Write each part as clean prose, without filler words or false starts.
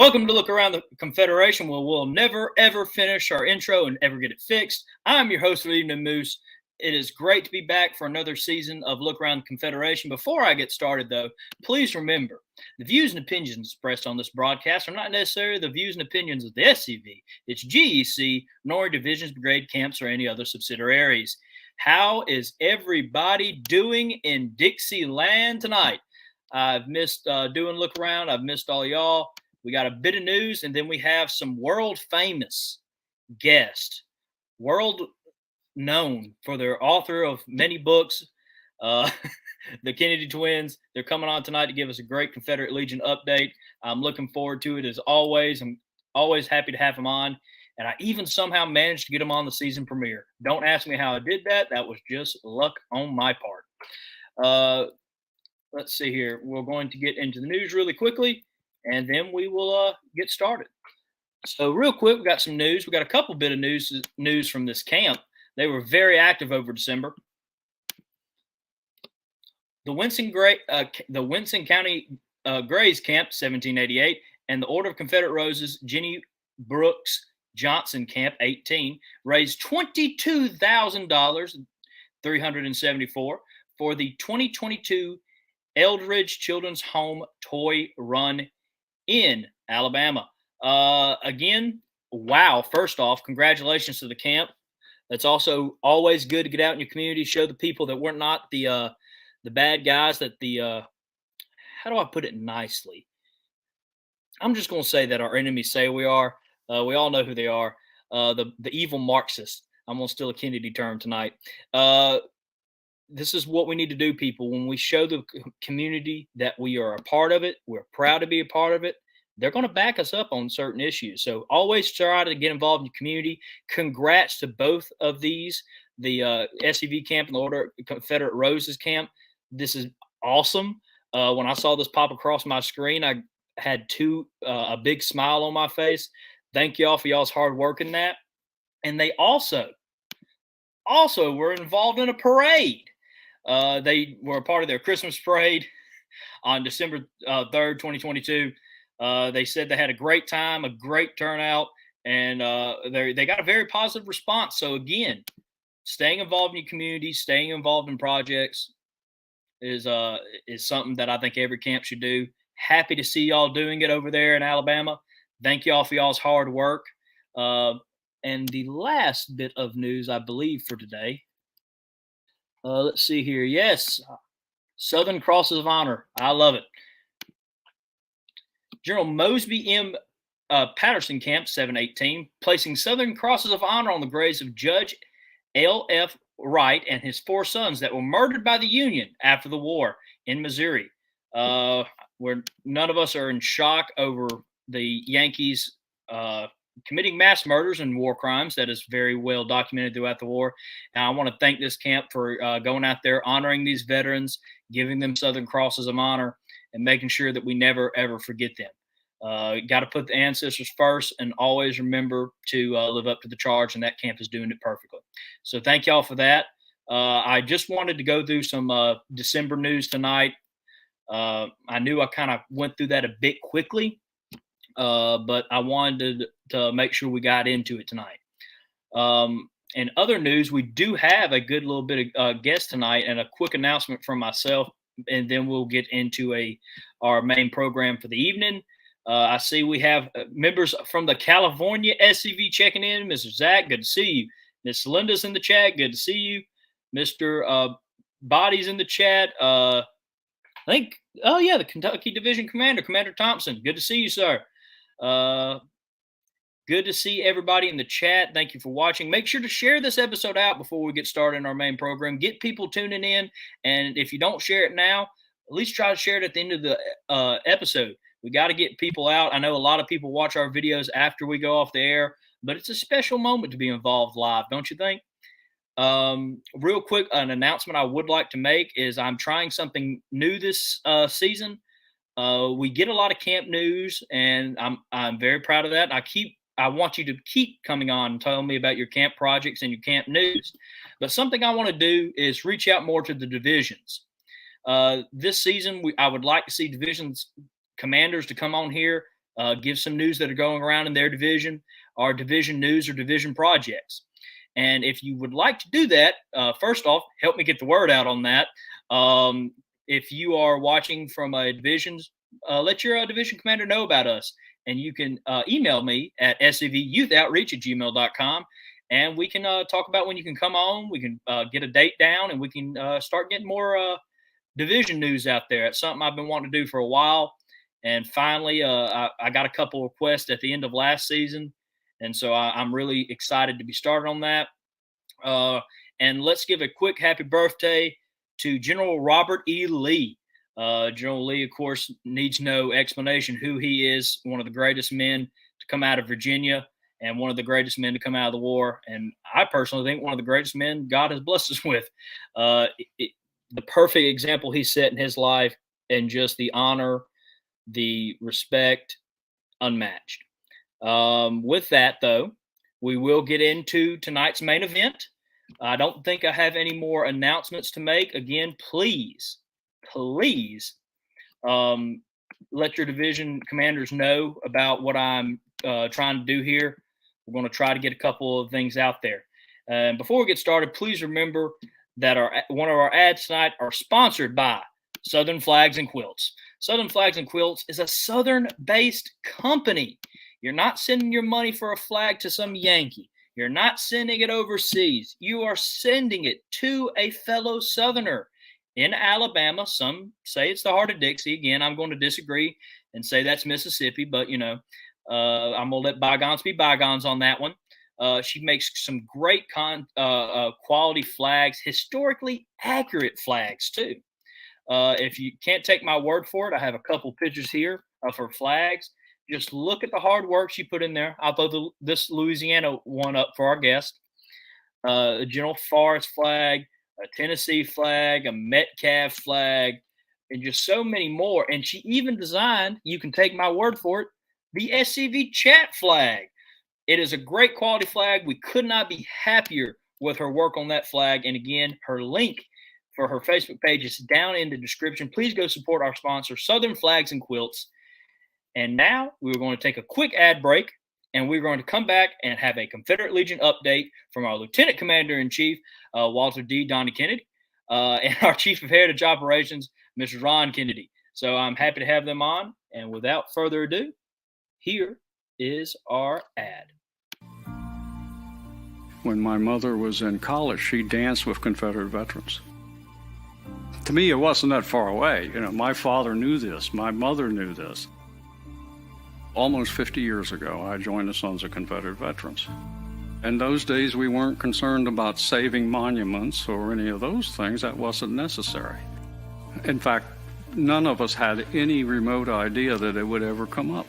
Welcome to Look Around the Confederation, where we'll never, ever finish our intro and ever get it fixed. I'm your host, Evening Moose. It is great to be back for another season of Look Around the Confederation. Before I get started, though, please remember, the views and opinions expressed on this broadcast are not necessarily the views and opinions of the SCV, its GEC, nor divisions, brigade, camps, or any other subsidiaries. How is everybody doing in Dixieland tonight? I've missed doing Look Around. I've missed all y'all. We got a bit of news, and then we have some world-famous guests, world-known for their author of many books, the Kennedy twins. They're coming on tonight to give us a great Confederate Legion update. I'm looking forward to it as always. I'm always happy to have them on, and I even somehow managed to get them on the season premiere. Don't ask me how I did that. That was just luck on my part. Let's see here. We're going to get into the news really quickly, and then we will get started. So real quick, we got some news. We got a couple bit of news from this camp. They were very active over December. The Winston County Grays Camp, 1788, and the Order of Confederate Roses, Jenny Brooks Johnson Camp, 18, raised $22,000, 374, for the 2022 Eldridge Children's Home Toy Run in Alabama. Again, wow. First off, congratulations to the camp. It's also always good to get out in your community, show the people that we're not the bad guys, that how do I put it nicely? I'm just going to say that our enemies say we are. We all know who they are. The evil Marxists. I'm going to steal a Kennedy term tonight. This is what we need to do, people. When we show the community that we are a part of it, we're proud to be a part of it, they're going to back us up on certain issues. So always try to get involved in your community. Congrats to both of these, the SCV camp and the Order of Confederate Roses camp. This is awesome. When I saw this pop across my screen, I had a big smile on my face. Thank y'all for y'all's hard work in that. And they also were involved in a parade. They were a part of their Christmas parade on December 3rd, 2022. They said they had a great time, a great turnout, and they got a very positive response. So again, staying involved in your community, staying involved in projects is something that I think every camp should do. Happy to see y'all doing it over there in Alabama. Thank y'all for y'all's hard work. And the last bit of news, I believe, for today. Let's see here. Yes, Southern Crosses of Honor. I love it. General Mosby M. Patterson Camp, 718, placing Southern Crosses of Honor on the graves of Judge L.F. Wright and his 4 sons that were murdered by the Union after the war in Missouri. Where none of us are in shock over the Yankees committing mass murders and war crimes. That is very well documented throughout the war. And I want to thank this camp for going out there, honoring these veterans, giving them Southern Crosses of Honor, and making sure that we never, ever forget them. Got to put the ancestors first and always remember to live up to the charge, and that camp is doing it perfectly. So thank y'all for that. I just wanted to go through some December news tonight. I knew I kind of went through that a bit quickly, but I wanted to make sure we got into it tonight. In other news, we do have a good little bit of guests tonight and a quick announcement from myself, and then we'll get into our main program for the evening. I see we have members from the California SCV checking in. Mr. Zach, good to see you. Miss Linda's in the chat. Good to see you. Mr. Body's in the chat. I think, the Kentucky Division Commander, Commander Thompson. Good to see you, sir. Good to see everybody in the chat. Thank you for watching. Make sure to share this episode out before we get started in our main program. Get people tuning in. And if you don't share it now, at least try to share it at the end of the episode. We got to get people out. I know a lot of people watch our videos after we go off the air, but it's a special moment to be involved live, don't you think? Real quick, an announcement I would like to make is I'm trying something new this season. We get a lot of camp news, and I'm very proud of that. I want you to keep coming on and telling me about your camp projects and your camp news. But something I want to do is reach out more to the divisions. This season, I would like to see divisions commanders to come on here give some news that are going around in their division, our division news or division projects. And if you would like to do that, first off, help me get the word out on that. If you are watching from a division, let your division commander know about us. And you can email me at scvyouthoutreach@gmail.com. And we can talk about when you can come on. We can get a date down, and we can start getting more division news out there. It's something I've been wanting to do for a while. And finally, I got a couple requests at the end of last season. And so I'm really excited to be started on that. And let's give a quick happy birthday to General Robert E. Lee. General Lee, of course, needs no explanation who he is. One of the greatest men to come out of Virginia and one of the greatest men to come out of the war. And I personally think one of the greatest men God has blessed us with. The perfect example he set in his life, and just the honor, the respect, unmatched. With that, though, we will get into tonight's main event. I don't think I have any more announcements to make. Again, please let your division commanders know about what I'm trying to do here. We're going to try to get a couple of things out there. And before we get started, please remember that one of our ads tonight are sponsored by Southern Flags and Quilts. Southern Flags and Quilts is a Southern-based company. You're not sending your money for a flag to some Yankee. You're not sending it overseas. You are sending it to a fellow Southerner in Alabama. Some say it's the heart of Dixie. Again, I'm going to disagree and say that's Mississippi, but, I'm going to let bygones be bygones on that one. She makes some great quality flags, historically accurate flags, too. If you can't take my word for it, I have a couple pictures here of her flags. Just look at the hard work she put in there. I'll throw this Louisiana one up for our guest. A General Forrest flag, a Tennessee flag, a Metcalf flag, and just so many more. And she even designed, you can take my word for it, the SCV chat flag. It is a great quality flag. We could not be happier with her work on that flag. And again, her link for her Facebook page is down in the description. Please go support our sponsor, Southern Flags and Quilts. And now we're going to take a quick ad break, and we're going to come back and have a Confederate Legion update from our Lieutenant Commander-in-Chief, Walter D. Donnie Kennedy, and our Chief of Heritage Operations, Mr. Ron Kennedy. So I'm happy to have them on. And without further ado, here is our ad. When my mother was in college, she danced with Confederate veterans. To me, it wasn't that far away. My father knew this. My mother knew this. Almost 50 years ago, I joined the Sons of Confederate Veterans. In those days, we weren't concerned about saving monuments or any of those things. That wasn't necessary. In fact, none of us had any remote idea that it would ever come up.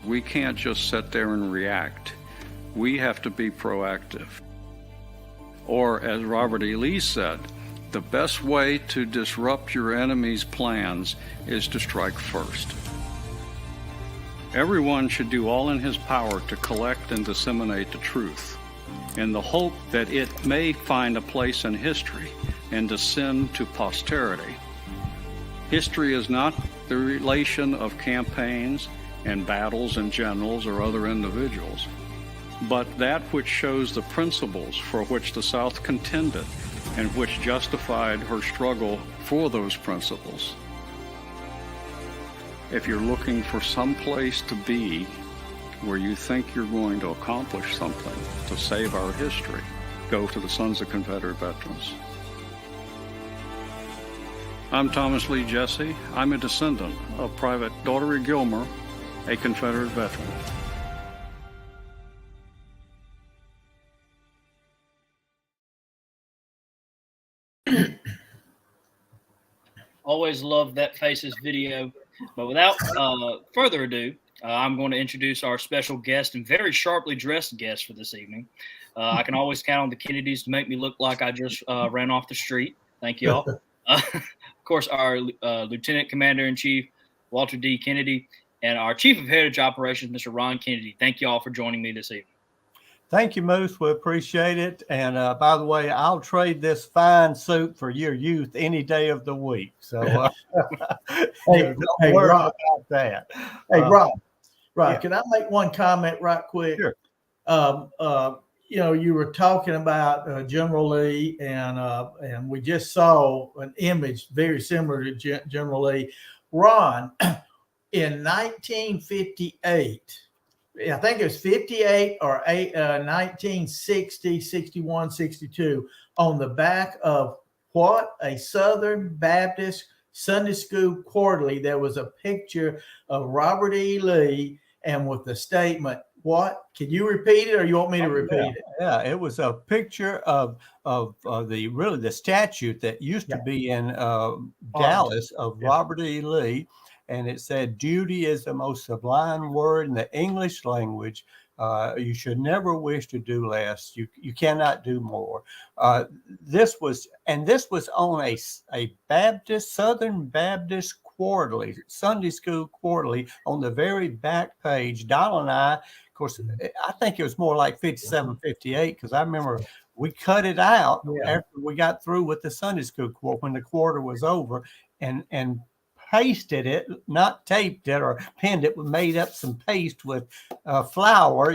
We can't just sit there and react. We have to be proactive. Or, as Robert E. Lee said, the best way to disrupt your enemy's plans is to strike first. Everyone should do all in his power to collect and disseminate the truth, in the hope that it may find a place in history and descend to posterity. History is not the relation of campaigns and battles and generals or other individuals, but that which shows the principles for which the South contended and which justified her struggle for those principles. If you're looking for some place to be where you think you're going to accomplish something to save our history, go to the Sons of Confederate Veterans. I'm Thomas Lee Jesse. I'm a descendant of Private Daughtery Gilmer, a Confederate veteran. Always love that Faces video. But without further ado, I'm going to introduce our special guest and very sharply dressed guest for this evening. I can always count on the Kennedys to make me look like I just ran off the street. Thank you all. Of course, our Lieutenant Commander-in-Chief, Walter D. Kennedy, and our Chief of Heritage Operations, Mr. Ron Kennedy. Thank you all for joining me this evening. Thank you, Moose. We appreciate it. And by the way, I'll trade this fine suit for your youth any day of the week. So don't worry Rob, about that. Rob, yeah. can I make one comment right quick? Sure. You were talking about General Lee, and we just saw an image very similar to General Lee. Ron, in 1958, I think it was 58 or 1960, 61, 62, on the back of what? A Southern Baptist Sunday School Quarterly, there was a picture of Robert E. Lee, and with the statement, what? Can you repeat it, or you want me to repeat it? Yeah, it was a picture of the statue that used to be in Dallas of Robert E. Lee, and it said, "Duty is the most sublime word in the English language. You should never wish to do less. You cannot do more." This was on a Southern Baptist Quarterly, Sunday School Quarterly, on the very back page. Donald and I, of course, I think it was more like 57, 58, because I remember we cut it out after we got through with the Sunday School quarter, when the quarter was over, and pasted it, not taped it or pinned it, made up some paste with flour.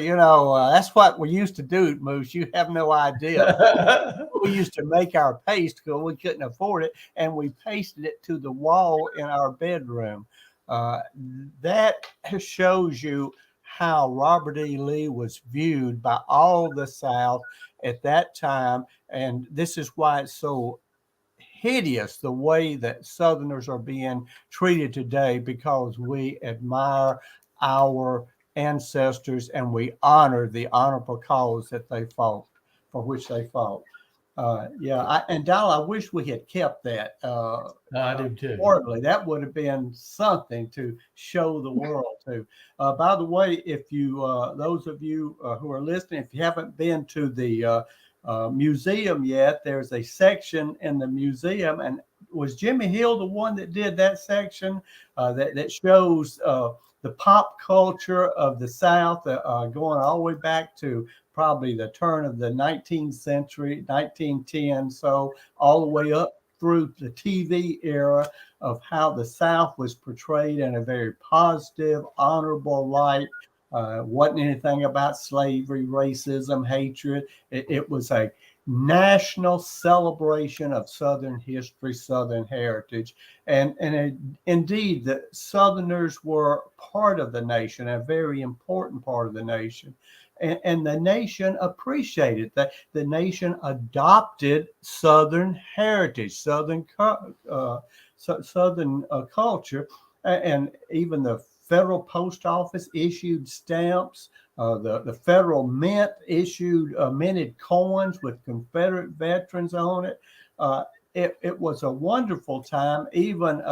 That's what we used to do, Moose. You have no idea. We used to make our paste because we couldn't afford it, and we pasted it to the wall in our bedroom. That shows you how Robert E. Lee was viewed by all the South at that time, and this is why it's so hideous the way that Southerners are being treated today, because we admire our ancestors and we honor the honorable cause that they fought, for which they fought. And Donald, I wish we had kept that. I do too. Quarterly. That would have been something to show the world to. By the way, if you, those of you who are listening, if you haven't been to the museum yet, there's a section in the museum, and was Jimmy Hill the one that did that section that shows the pop culture of the South, going all the way back to probably the turn of the 19th century, 1910, so all the way up through the TV era, of how the South was portrayed in a very positive, honorable light. Wasn't anything about slavery, racism, hatred. It was a national celebration of Southern history, Southern heritage. And indeed, the Southerners were part of the nation, a very important part of the nation. And the nation appreciated that. The nation adopted Southern heritage, Southern culture, and even the Federal Post Office issued stamps. The Federal Mint issued minted coins with Confederate veterans on it. It was a wonderful time. Even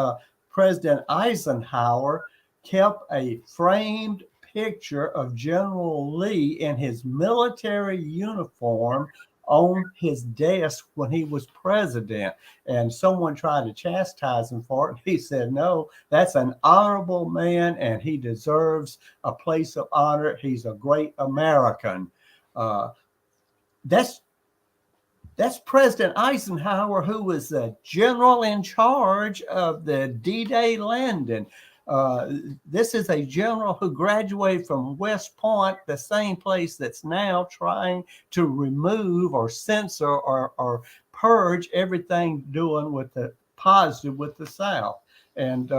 President Eisenhower kept a framed picture of General Lee in his military uniform on his desk when he was president, and someone tried to chastise him for it. He said, "No, that's an honorable man, and he deserves a place of honor. He's a great American." That's President Eisenhower, who was the general in charge of the D-Day landing. This is a general who graduated from West Point, the same place that's now trying to remove or censor or purge everything doing with the positive with the South. And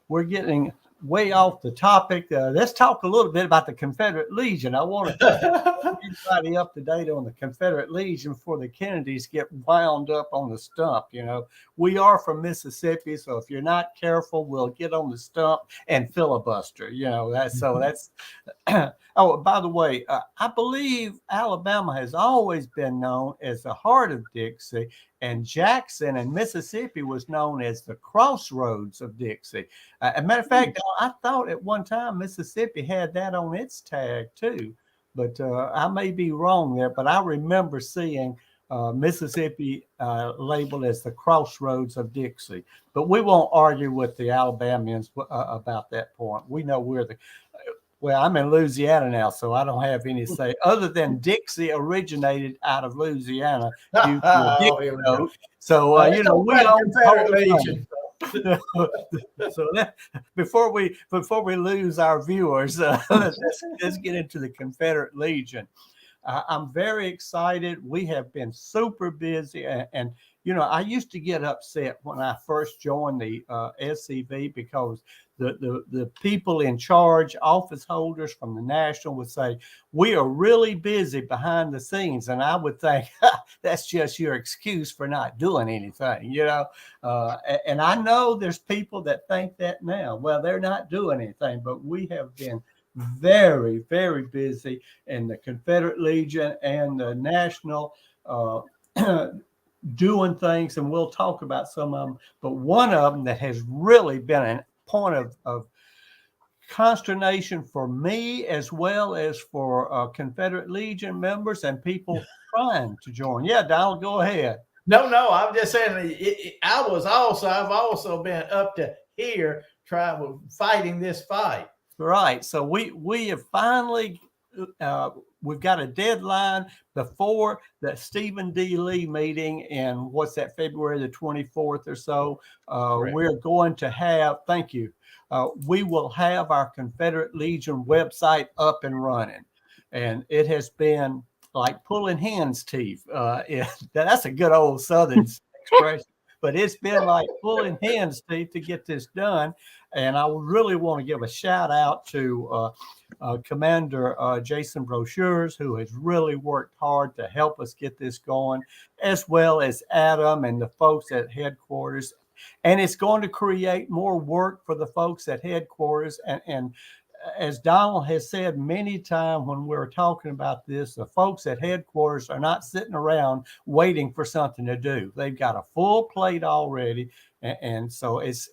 we're getting way off the topic. Let's talk a little bit about the Confederate Legion. I want to get everybody up to date on the Confederate Legion before the Kennedys get wound up on the stump. We are from Mississippi, so if you're not careful, we'll get on the stump and filibuster. That's. Oh, by the way, I believe Alabama has always been known as the heart of Dixie, and Jackson and Mississippi was known as the crossroads of Dixie. As a matter of fact, I thought at one time Mississippi had that on its tag too, but I may be wrong there. But I remember seeing Mississippi labeled as the crossroads of Dixie. But we won't argue with the Alabamians about that point. We know we're the. Well, I'm in Louisiana now, so I don't have any say other than Dixie originated out of Louisiana due to a Oh, Dixie here we go. note. So, It's all we about own the Confederate Legion. so before we lose our viewers, let's get into the Confederate Legion. I'm very excited. We have been super busy, and I used to get upset when I first joined the SCV because the people in charge, office holders from the national, would say we are really busy behind the scenes, and I would think that's just your excuse for not doing anything, and I know there's people that think that now. Well, they're not doing anything, but we have been very, very busy in the Confederate Legion and the National doing things, and we'll talk about some of them. But one of them that has really been a point of consternation for me, as well as for Confederate Legion members and people trying to join. Yeah, Donald, go ahead. No, I'm just saying I've also been up to here fighting this fight. Right. So we have finally we've got a deadline before the Stephen D. Lee meeting in February the 24th or so. We're going to have, thank you. We will have our Confederate Legion website up and running, and it has been like pulling hen's teeth. That's a good old Southern expression, but it's been like pulling hen's teeth to get this done. And I really want to give a shout out to Commander Jason Brochures, who has really worked hard to help us get this going, as well as Adam and the folks at headquarters. And it's going to create more work for the folks at headquarters. And as Donald has said many times when we're talking about this, the folks at headquarters are not sitting around waiting for something to do. They've got a full plate already. And so it's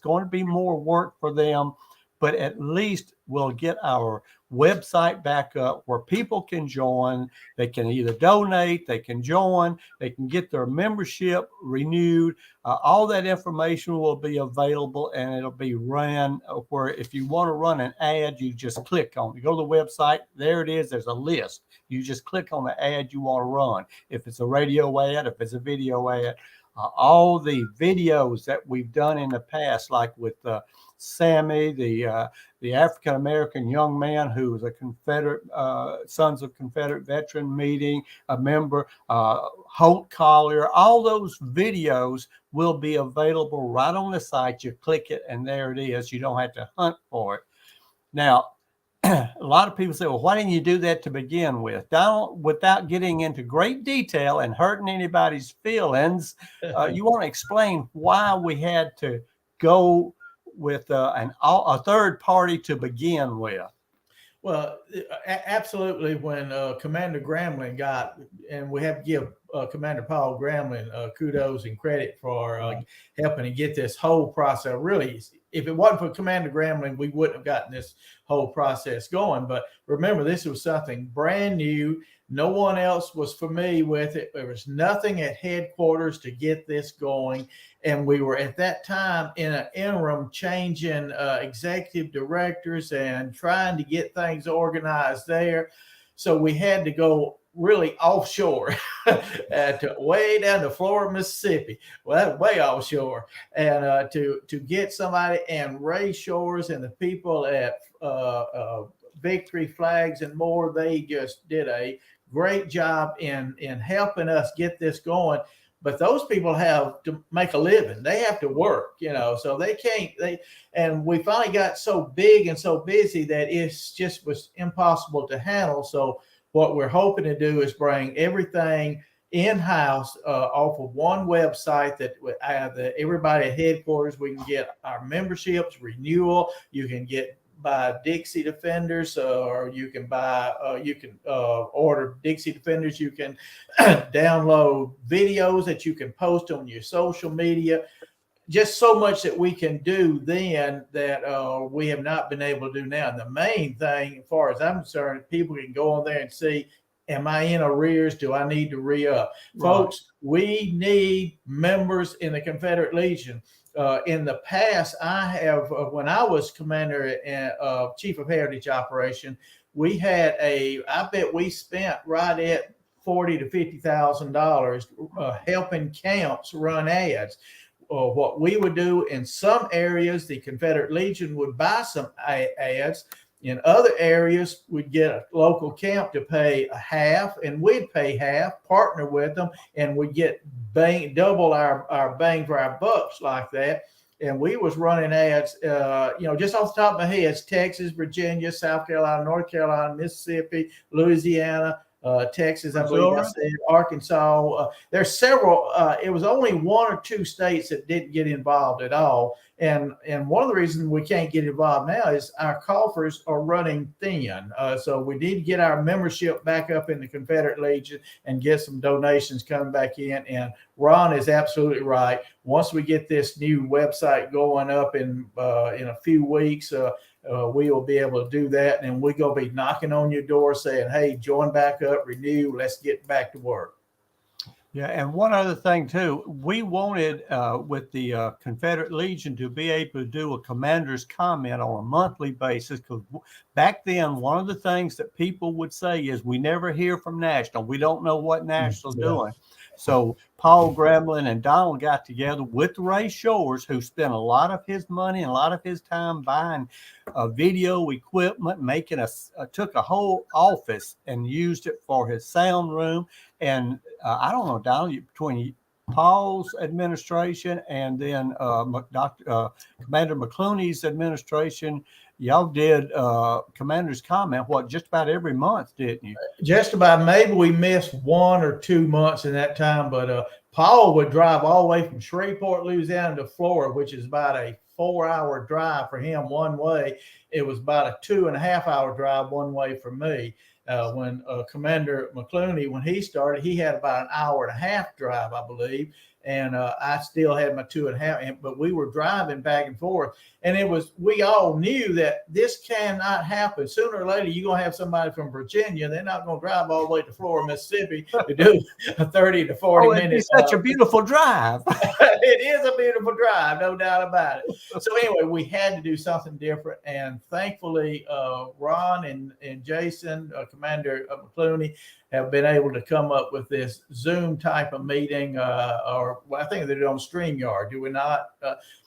going to be more work for them, but at least we'll get our website back up where people can join. They can either donate, they can join, they can get their membership renewed. All that information will be available, and it'll be ran where if you want to run an ad, you just click on it. Go to the website. There it is. There's a list. You just click on the ad you want to run. If it's a radio ad, if it's a video ad, all the videos that we've done in the past, like with Sammy, the African-American young man who was a Confederate, Sons of Confederate Veteran meeting, a member, Holt Collier, all those videos will be available right on the site. You click it and there it is. You don't have to hunt for it. Now, a lot of people say, well, why didn't you do that to begin with? Donald, without getting into great detail and hurting anybody's feelings, you want to explain why we had to go with a third party to begin with? Well, absolutely. When Commander Grambling and we have to give Commander Paul Grambling kudos and credit for helping to get this whole process. Really, if it wasn't for Commander Grambling, we wouldn't have gotten this whole process going. But remember, this was something brand new. No one else was familiar with it. There was nothing at headquarters to get this going. And we were at that time in an interim changing executive directors and trying to get things organized there. So we had to go really offshore to way down to Florida, Mississippi. Well, that's way offshore. And to get somebody, and Ray Shores and the people at Victory Flags and more, they just did a great job in helping us get this going. But those people have to make a living. They have to work, so they can't. And we finally got so big and so busy that it's just was impossible to handle. So what we're hoping to do is bring everything in-house off of one website that everybody at headquarters, we can get our memberships renewal. You can buy Dixie Defenders, or you can order Dixie Defenders. You can download videos that you can post on your social media. Just so much that we can do then that we have not been able to do now. And the main thing, as far as I'm concerned, people can go on there and see, am I in arrears? Do I need to re-up? Right. Folks, we need members in the Confederate Legion. In the past, I have, when I was commander and chief of heritage operation, we had I bet we spent right at $40,000 to $50,000 helping camps run ads. What we would do in some areas, the Confederate Legion would buy some ads. In other areas, we'd get a local camp to pay a half, and we'd pay half, partner with them, and we'd get double our bang for our bucks like that. And we was running ads, just off the top of my head, it's Texas, Virginia, South Carolina, North Carolina, Mississippi, Louisiana, Texas, I believe I said, Arkansas. There's several. It was only one or two states that didn't get involved at all. And one of the reasons we can't get involved now is our coffers are running thin. So we need to get our membership back up in the Confederate Legion and get some donations coming back in. And Ron is absolutely right. Once we get this new website going up in a few weeks, we will be able to do that. And we're going to be knocking on your door saying, hey, join back up, renew, let's get back to work. Yeah, and one other thing too, we wanted with the Confederate Legion to be able to do a commander's comment on a monthly basis, because back then one of the things that people would say is we never hear from National. We don't know what National's doing. So Paul Gremlin and Donald got together with Ray Shores, who spent a lot of his money and a lot of his time buying video equipment, took a whole office and used it for his sound room. And I don't know, Donald, between Paul's administration and then Commander McClooney's administration, y'all did commander's comment, just about every month, didn't you? Just about. Maybe we missed 1 or 2 months in that time, but Paul would drive all the way from Shreveport, Louisiana to Florida, which is about a 4-hour drive for him one way. It was about a 2.5-hour drive one way for me. When Commander McClooney, when he started, he had about an 1.5-hour drive, I believe. And I still had my 2.5, but we were driving back and forth. And we all knew that this cannot happen. Sooner or later, you're going to have somebody from Virginia. They're not going to drive all the way to Florida, Mississippi to do a 30 to 40 minutes. It's such a beautiful drive. It is a beautiful drive, no doubt about it. So anyway, we had to do something different. And thankfully, Ron and Jason, Commander McClooney, have been able to come up with this Zoom type of meeting, or I think they're on StreamYard. Do we not?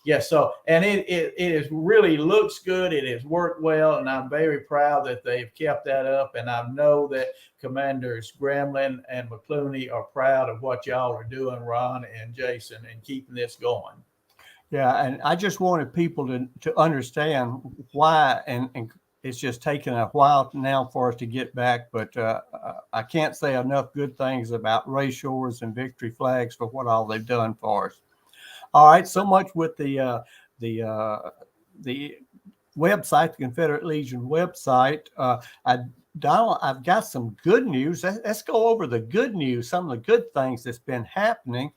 Yes. So, and it really looks good. It has worked well, and I'm very proud that they've kept that up. And I know that Commanders Gremlin and McClooney are proud of what y'all are doing, Ron and Jason, and keeping this going. Yeah, and I just wanted people to understand why, and it's just taken a while now for us to get back, but I can't say enough good things about Ray Shores and Victory Flags for what all they've done for us. All right, so much with the website, the Confederate Legion website. Donald, I've got some good news. Let's go over the good news, some of the good things that's been happening.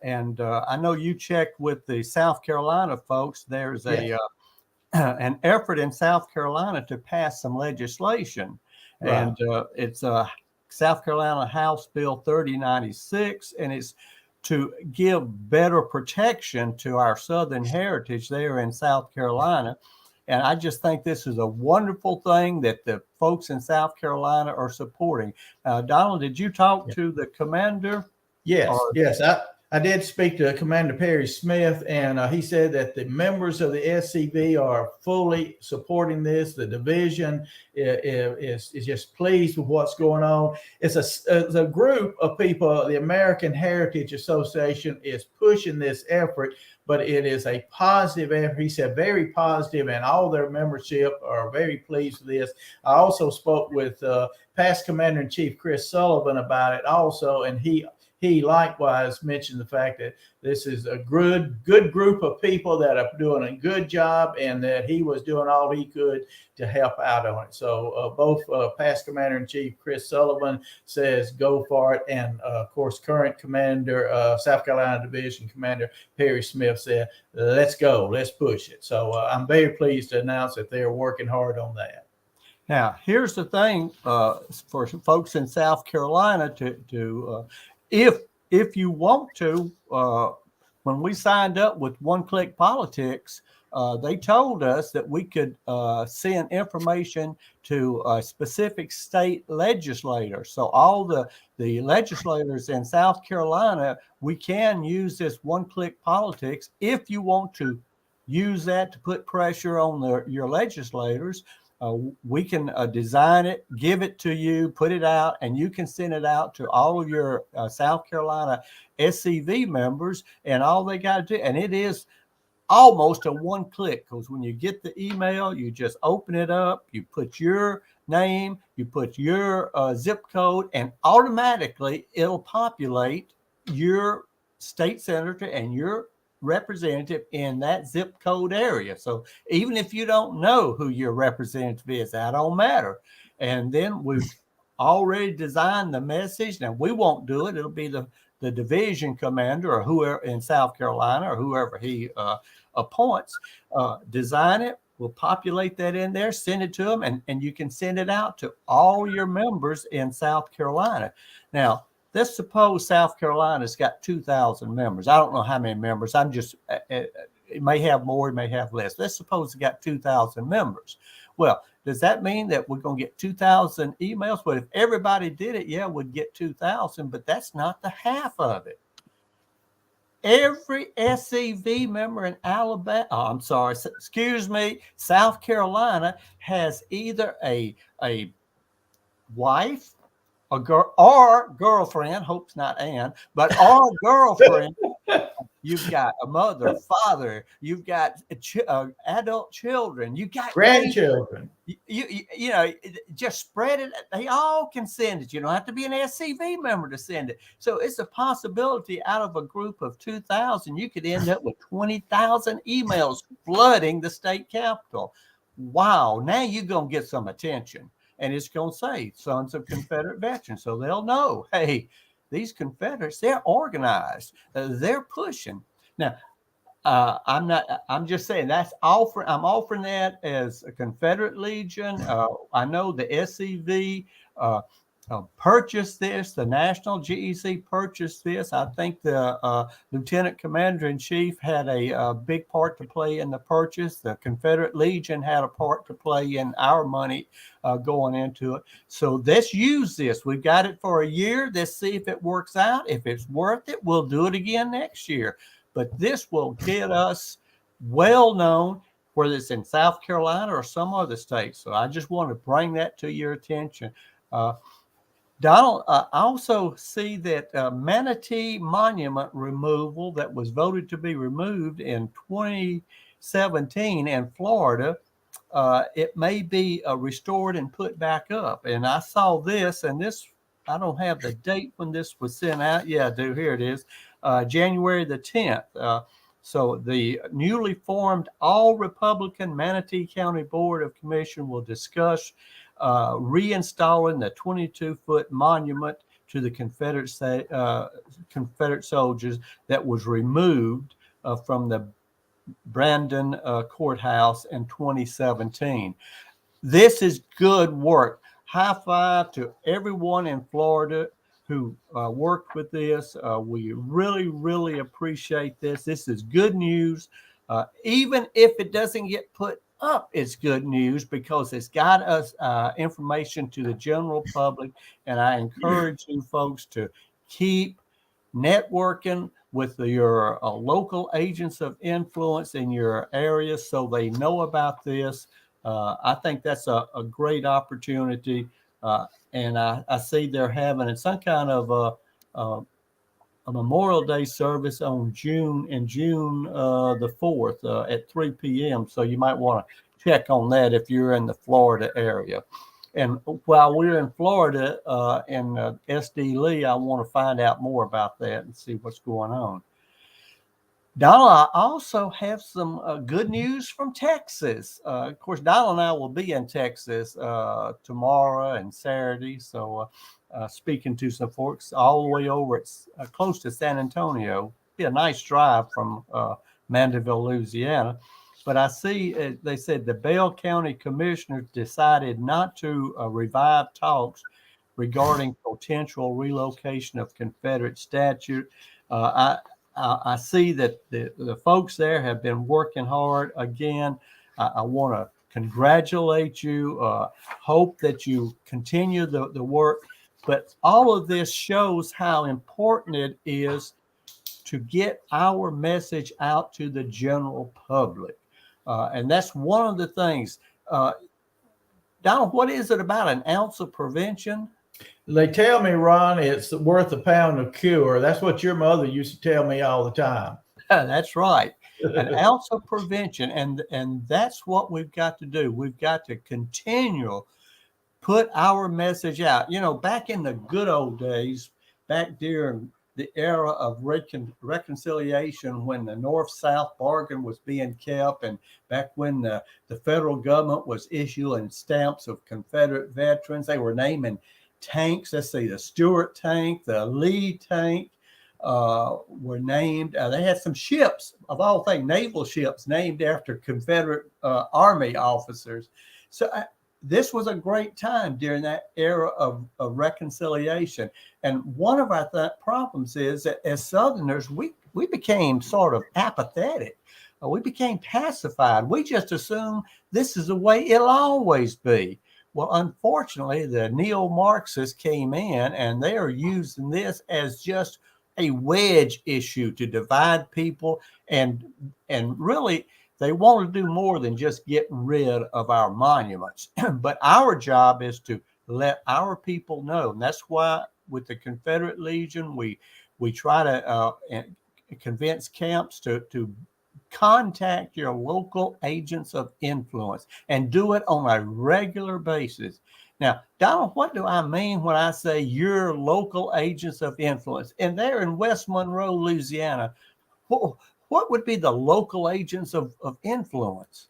And I know you checked with the South Carolina folks. There's an effort in South Carolina to pass some legislation. Right. And it's South Carolina House Bill 3096, and it's to give better protection to our Southern heritage there in South Carolina. And I just think this is a wonderful thing that the folks in South Carolina are supporting. Donald, did you talk to the commander? Yes, yes. I did speak to Commander Perry Smith, and he said that the members of the SCV are fully supporting this. The division is just pleased with what's going on. It's a group of people. The American Heritage Association is pushing this effort, but it is a positive effort. He said very positive, and all their membership are very pleased with this. I also spoke with past Commander-in-Chief Chris Sullivan about it also, and he likewise mentioned the fact that this is a good group of people that are doing a good job, and that he was doing all he could to help out on it. So both past Commander-in-Chief Chris Sullivan says go for it, and of course current Commander South Carolina Division Commander Perry Smith said let's go, let's push it. So I'm very pleased to announce that they're working hard on that. Now here's the thing for folks in South Carolina to if you want to, when we signed up with One Click Politics, they told us that we could send information to a specific state legislator. So all the legislators in South Carolina, we can use this One Click Politics if you want to use that to put pressure on your legislators. We can design it, give it to you, put it out, and you can send it out to all of your South Carolina SCV members, and all they got to do, and it is almost a one click, because when you get the email, you just open it up, you put your name, you put your zip code, and automatically it'll populate your state senator and your representative in that zip code area. So even if you don't know who your representative is, that don't matter. And then we've already designed the message. Now we won't do it. It'll be the division commander or whoever in South Carolina or whoever he appoints, design it. We'll populate that in there, send it to them, and you can send it out to all your members in South Carolina. Now, let's suppose South Carolina's got 2,000 members. I don't know how many members. I'm just, it may have more, it may have less. Let's suppose it got 2,000 members. Well, does that mean that we're going to get 2,000 emails? Well, if everybody did it, yeah, we'd get 2,000, but that's not the half of it. Every SCV member in South Carolina has either a wife, a girl, or girlfriend, hope's not Ann, but or girlfriend. You've got a mother, father, you've got adult children, you got grandchildren. You know, just spread it. They all can send it. You don't have to be an SCV member to send it. So it's a possibility out of a group of 2,000, you could end up with 20,000 emails flooding the state capitol. Wow. Now you're going to get some attention. And it's going to say Sons of Confederate Veterans. So they'll know, hey, these Confederates, they're organized. They're pushing. Now, I'm just saying I'm offering that as a Confederate Legion. I know the SCV purchased this. The National GEC purchased this. I think the Lieutenant Commander in Chief had a big part to play in the purchase. The Confederate Legion had a part to play in our money going into it. So let's use this. We've got it for a year. Let's see if it works out. If it's worth it, we'll do it again next year. But this will get us well known, whether it's in South Carolina or some other state. So I just want to bring that to your attention. Donald, I also see that Manatee Monument removal that was voted to be removed in 2017 in Florida, it may be restored and put back up. And I saw this, and this, I don't have the date when this was sent out. Yeah, I do. Here it is, January the 10th. So the newly formed all-Republican Manatee County Board of Commission will discuss reinstalling the 22-foot monument to the Confederate soldiers that was removed from the Brandon courthouse in 2017. This is good work. High five to everyone in Florida who worked with this. We really, really appreciate this. This is good news. Even if it doesn't get put up, it's good news because it's got us information to the general public. And I encourage you folks to keep networking with your local agents of influence in your area so they know about this. I think that's a great opportunity. And I see they're having some kind of a Memorial Day service on June the 4th at 3 p.m. So you might want to check on that if you're in the Florida area. And while we're in Florida in SD Lee, I want to find out more about that and see what's going on. Donald, I also have some good news from Texas. Of course, Donald and I will be in Texas tomorrow and Saturday. So speaking to some folks all the way over, it's close to San Antonio. Be a nice drive from Mandeville, Louisiana. But I see they said the Bell County Commissioners decided not to revive talks regarding potential relocation of Confederate statue. I see that the folks there have been working hard. Again, I want to congratulate you. Hope that you continue the work. But all of this shows how important it is to get our message out to the general public. And that's one of the things. Donald, what is it about an ounce of prevention? They tell me, Ron, it's worth a pound of cure. That's what your mother used to tell me all the time. That's right. An ounce of prevention. And that's what we've got to do. We've got to continue put our message out. You know, back in the good old days, back during the era of reconciliation, when the North-South bargain was being kept, and back when the federal government was issuing stamps of Confederate veterans, they were naming tanks. Let's see, the Stuart tank, the Lee tank were named. They had some ships, of all things, naval ships named after Confederate Army officers. So this was a great time during that era of reconciliation. And one of our problems is that as Southerners, we became sort of apathetic. We became pacified. We just assume this is the way it'll always be. Well, unfortunately, the neo-Marxists came in and they are using this as just a wedge issue to divide people, and really they want to do more than just get rid of our monuments. But our job is to let our people know. And that's why with the Confederate Legion, we try to convince camps to contact your local agents of influence and do it on a regular basis. Now, Donald, what do I mean when I say your local agents of influence? And they're in West Monroe, Louisiana. What would be the local agents of influence?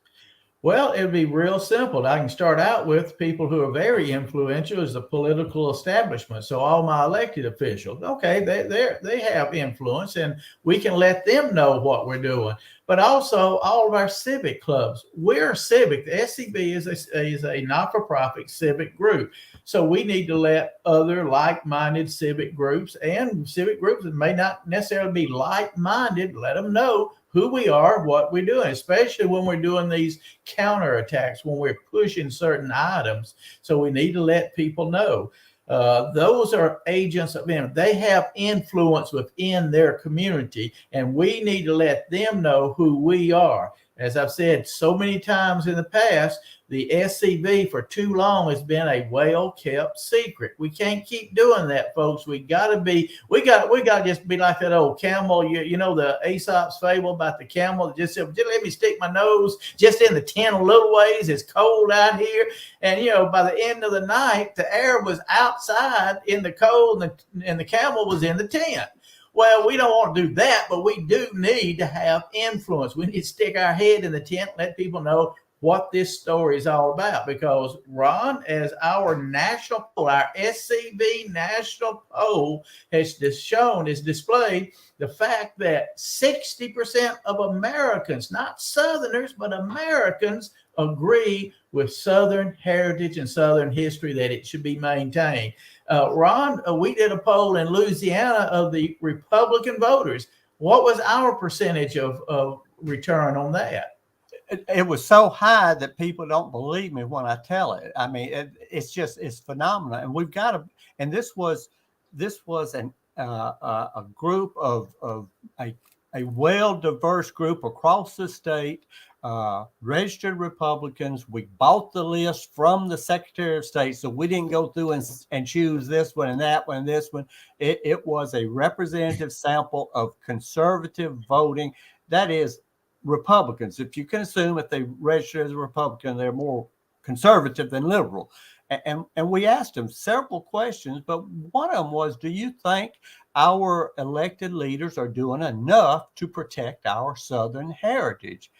Well, it'd be real simple. I can start out with people who are very influential as the political establishment. So all my elected officials, okay, they have influence, and we can let them know what we're doing. But also all of our civic clubs. We're civic. The SCB is a not-for-profit civic group. So we need to let other like-minded civic groups and civic groups that may not necessarily be like-minded, let them know who we are, what we're doing, especially when we're doing these counterattacks, when we're pushing certain items. So we need to let people know. Those are agents of influence. They have influence within their community, and we need to let them know who we are. As I've said so many times in the past, the SCV for too long has been a well-kept secret. We can't keep doing that, folks. We gotta just be like that old camel. You know the Aesop's fable about the camel that just said, "Just let me stick my nose just in the tent a little ways. It's cold out here." And by the end of the night, the air was outside in the cold, and the camel was in the tent. Well, we don't want to do that, but we do need to have influence. We need to stick our head in the tent, let people know what this story is all about. Because Ron, as our national poll, our SCV national poll has displayed the fact that 60% of Americans, not Southerners, but Americans, agree with Southern heritage and Southern history, that it should be maintained. Ron, we did a poll in Louisiana of the Republican voters. What was our percentage of return on that? It was so high that people don't believe me when I tell it. I mean, it's phenomenal. And we've got to, and this was a group of a well-diverse group across the state, registered Republicans. We bought the list from the Secretary of State, so we didn't go through and choose this one and that one and this one. It was a representative sample of conservative voting. That is, Republicans. If you can assume if they register as a Republican, they're more conservative than liberal. And we asked them several questions, but one of them was, do you think our elected leaders are doing enough to protect our Southern heritage?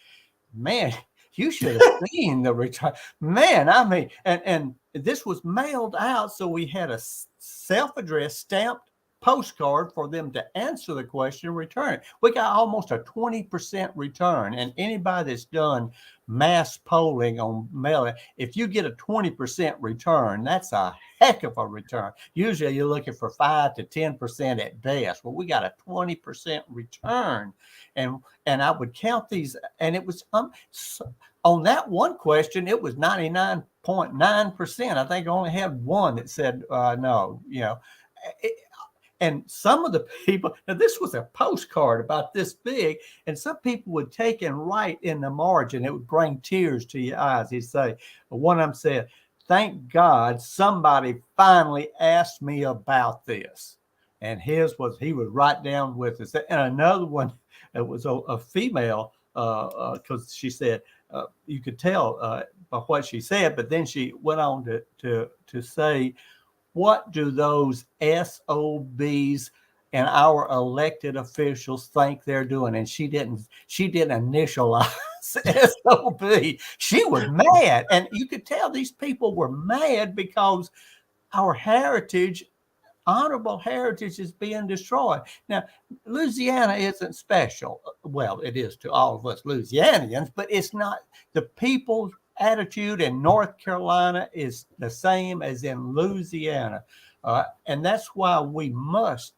Man, you should have seen the return. Man, I mean, and this was mailed out, so we had a self-addressed stamped postcard for them to answer the question and return it. We got almost a 20% return. And anybody that's done mass polling on mail, if you get a 20% return, that's a heck of a return. Usually you're looking for 5 to 10% at best. Well, we got a 20% return. And I would count these, and it was on that one question, it was 99.9%. I think I only had one that said no, and some of the people, now this was a postcard about this big, and some people would take and write in the margin. It would bring tears to your eyes. He'd say, one of them said, "Thank God somebody finally asked me about this." And his was, he would write down with us. And another one, it was a female, because she said, you could tell by what she said, but then she went on to say, "What do those SOBs and our elected officials think they're doing?" And she didn't initialize SOB. She was mad. And you could tell these people were mad because our heritage, honorable heritage, is being destroyed. Now, Louisiana isn't special. Well, it is to all of us Louisianians, but it's not. The people's attitude in North Carolina is the same as in Louisiana. And that's why we must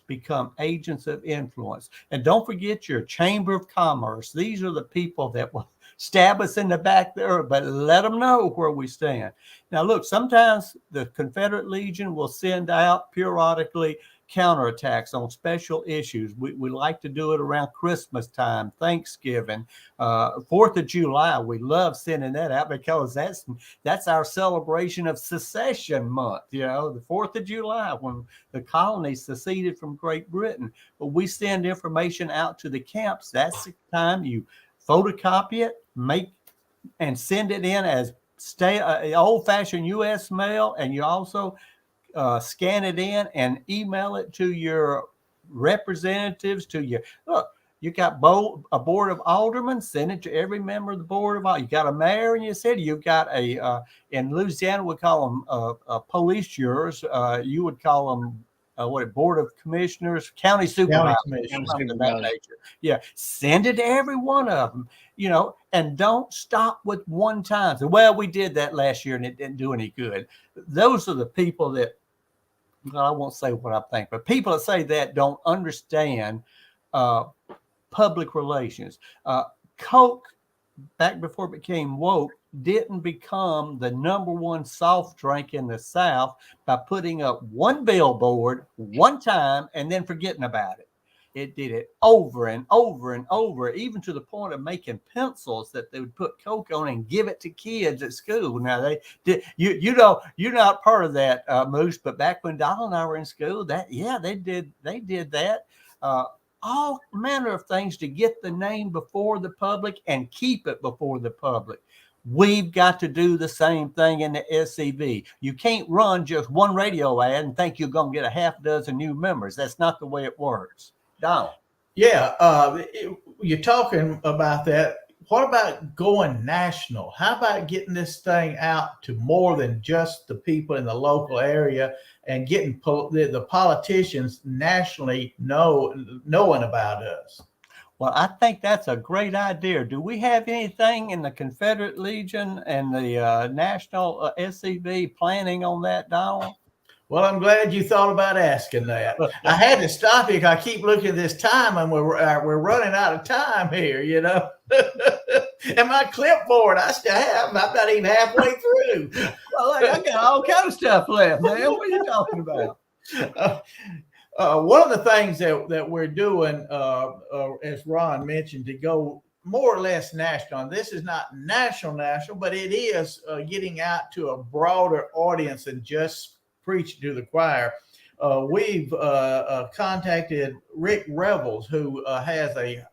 become agents of influence. And don't forget your Chamber of Commerce. These are the people that will stab us in the back there, but let them know where we stand. Now, look, sometimes the Confederate Legion will send out periodically counterattacks on special issues. We like to do it around Christmas time, Thanksgiving, 4th of July. We love sending that out because that's our celebration of secession month, the 4th of July, when the colonies seceded from Great Britain. But we send information out to the camps. That's the time you photocopy it, and send it in as old-fashioned U.S. mail, and you also scan it in and email it to your representatives, look, you got a board of aldermen, send it to every member of the board of aldermen. You got a mayor in your city. You've got in Louisiana, we call them police jurors. You would call them board of commissioners, county supervisors, something of that nature. Yeah, send it to every one of them, and don't stop with one time. So, well, we did that last year and it didn't do any good. Those are the people that, well, I won't say what I think, but people that say that don't understand public relations. Coke, back before it became woke, didn't become the #1 soft drink in the South by putting up one billboard one time and then forgetting about it. It did it over and over and over, even to the point of making pencils that they would put Coke on and give it to kids at school. Now they did, you're not part of that, Moose, but back when Donald and I were in school, they did that. All manner of things to get the name before the public and keep it before the public. We've got to do the same thing in the SCV. You can't run just one radio ad and think you're going to get a half dozen new members. That's not the way it works. Donald. Yeah, you're talking about that. What about going national? How about getting this thing out to more than just the people in the local area and getting the politicians nationally knowing about us? Well, I think that's a great idea. Do we have anything in the Confederate Legion and the National SCV planning on that, Donald? Well, I'm glad you thought about asking that. I had to stop you. I keep looking at this time, and we're running out of time here, And my clipboard, I still have. I'm not even halfway through. Well, I got all kind of stuff left, man. What are you talking about? One of the things that we're doing, as Ron mentioned, to go more or less national. And this is not national, but it is getting out to a broader audience than just preach to the choir. We've contacted Rick Revels, who has a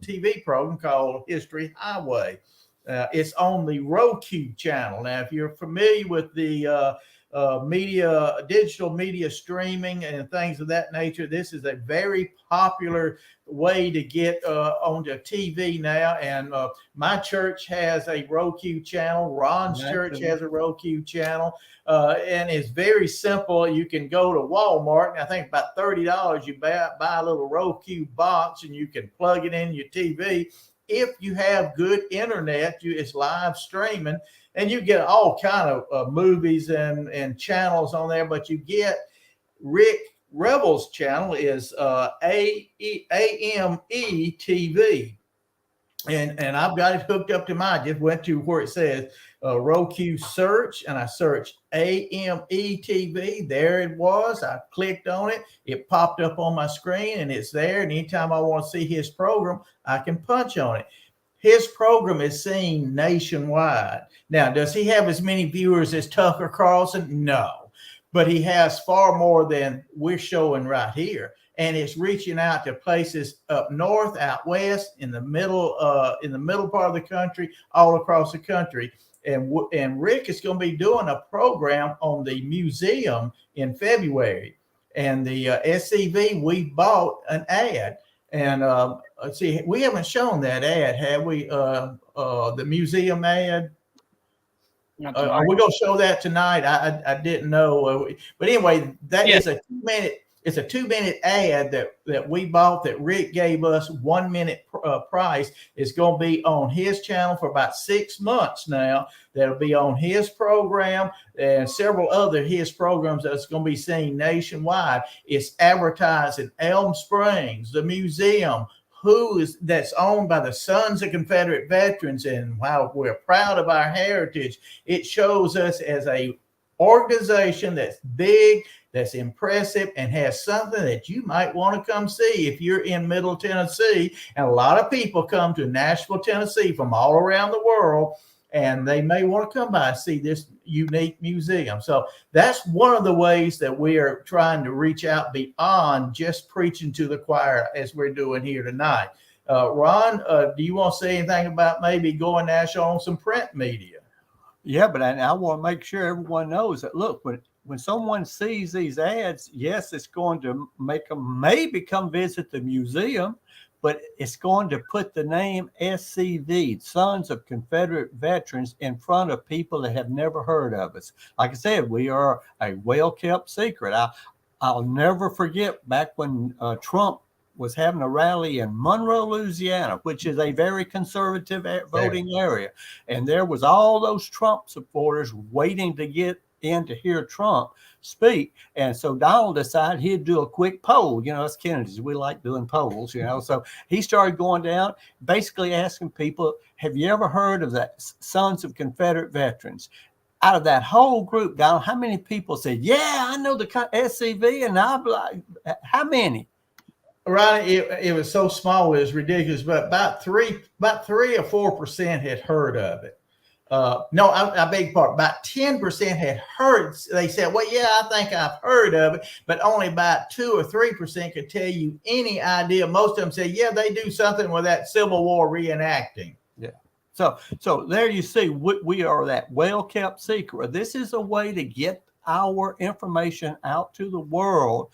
TV program called History Highway. It's on the Roku channel. Now, if you're familiar with the digital media streaming and things of that nature. This is a very popular way to get onto TV now. And my church has a Roku channel. Ron's church has a Roku channel. And it's very simple. You can go to Walmart, and I think about $30, you buy a little Roku box, and you can plug it in your TV. If you have good internet, it's live streaming, and you get all kind of movies and channels on there. But you get Rick Rebel's channel is AME TV. And I've got it hooked up to mine. I just went to where it says Roku search, and I searched AME TV. There it was. I clicked on it. It popped up on my screen, and it's there. And anytime I want to see his program, I can punch on it. His program is seen nationwide. Now, does he have as many viewers as Tucker Carlson? No, but he has far more than we're showing right here. And it's reaching out to places up north, out west, in the middle part of the country, all across the country. And Rick is going to be doing a program on the museum in February. And the SCV, we bought an ad. And let's see, we haven't shown that ad, have we? The museum ad. Are we going to show that tonight? I didn't know. But anyway, that is a 2-minute. It's a 2-minute ad that we bought that Rick gave us 1 minute price. It's going to be on his channel for about 6 months now. That'll be on his program and several other his programs that's going to be seen nationwide. It's advertising Elm Springs, the museum, that's owned by the Sons of Confederate Veterans. And wow, we're proud of our heritage. It shows us as a organization that's big, that's impressive, and has something that you might want to come see if you're in Middle Tennessee. And a lot of people come to Nashville, Tennessee from all around the world, and they may want to come by and see this unique museum. So that's one of the ways that we are trying to reach out beyond just preaching to the choir as we're doing here tonight. Ron, do you want to say anything about maybe going national on some print media? Yeah, but I want to make sure everyone knows that, look, when someone sees these ads, yes, it's going to make them maybe come visit the museum, but it's going to put the name SCV, Sons of Confederate Veterans, in front of people that have never heard of us. Like I said, we are a well-kept secret. I'll never forget back when Trump was having a rally in Monroe, Louisiana, which is a very conservative voting area. And there was all those Trump supporters waiting to get in to hear Trump speak. And so Donald decided he'd do a quick poll. You know, us Kennedys, we like doing polls, you know. So he started going down, basically asking people, have you ever heard of the Sons of Confederate Veterans? Out of that whole group, Donald, how many people said, yeah, I know the SCV? And I'm like, how many? Right, it was so small, it was ridiculous. But about 3 or 4% had heard of it. No, I beg your pardon. About 10% had heard. They said, "Well, yeah, I think I've heard of it," but only about 2 or 3% could tell you any idea. Most of them said, "Yeah, they do something with that Civil War reenacting." Yeah. So there you see, we are that well-kept secret. This is a way to get our information out to the world.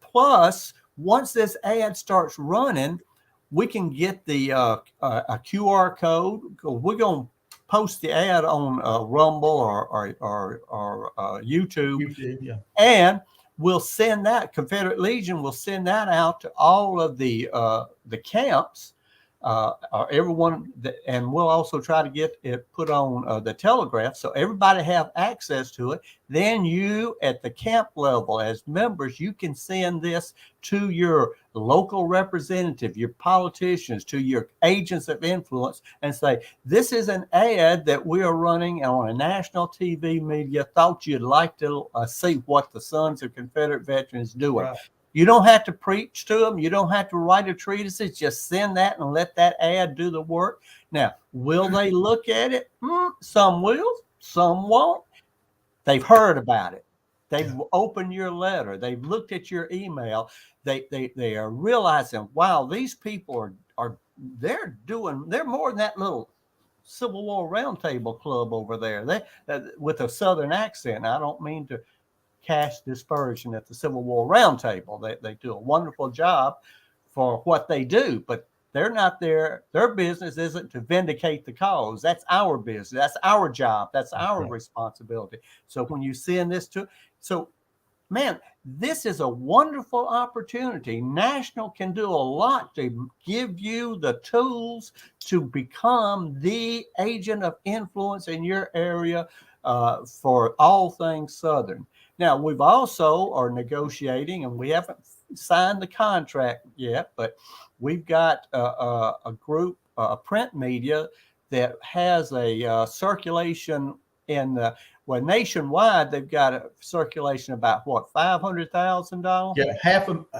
Plus, once this ad starts running, we can get the a QR code. We're going to post the ad on Rumble or YouTube, yeah. And we'll send that. Confederate Legion will send that out to all of the camps, or everyone, and we'll also try to get it put on the Telegraph so everybody have access to it. Then you, at the camp level, as members, you can send this to your local representative, your politicians, to your agents of influence, and say, this is an ad that we are running on a national TV media. Thought you'd like to see what the Sons of Confederate Veterans doing. Right. You don't have to preach to them. You don't have to write a treatise. Just send that and let that ad do the work. Now, will they look at it? Some will, some won't. They've heard about it. They've opened your letter. They've looked at your email. They are realizing, wow, these people are they're more than that little Civil War Roundtable Club over there. They with a Southern accent. I don't mean to cast dispersion at the Civil War Roundtable. They do a wonderful job for what they do, but they're not there. Their business isn't to vindicate the cause. That's our business. That's our job. That's our responsibility. So when you send this man, this is a wonderful opportunity. National can do a lot to give you the tools to become the agent of influence in your area for all things Southern. Now, we've also are negotiating, and we haven't signed the contract yet, but we've got a group, print media that has a circulation in the nationwide. They've got a circulation about what, $500,000? Yeah,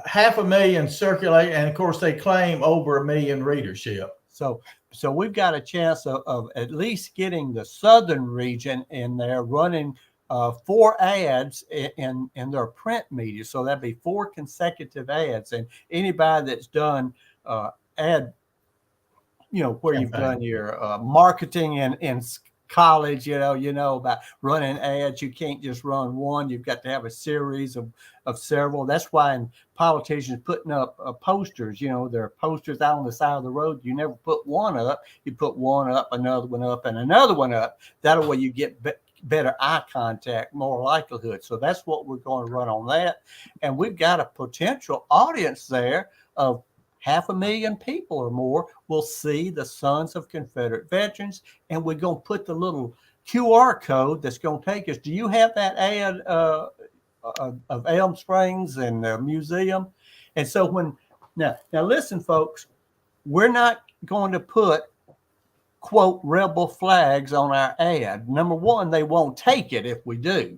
half a million circulate, and of course they claim over 1 million readership. So we've got a chance of at least getting the Southern region in there running 4 ads in their print media. So that'd be 4 consecutive ads. And anybody that's done ad, where you've done your marketing in college, you know about running ads. You can't just run one. You've got to have a series of several. That's why politicians putting up posters, there are posters out on the side of the road. You never put one up. You put one up, another one up, and another one up. That way you get better eye contact, more likelihood. So that's what we're going to run on that. And we've got a potential audience there of 500,000 people or more will see the Sons of Confederate Veterans. And we're going to put the little QR code that's going to take us. Do you have that ad of Elm Springs and the museum? And so now listen, folks, we're not going to put quote rebel flags on our ad. Number one, they won't take it if we do.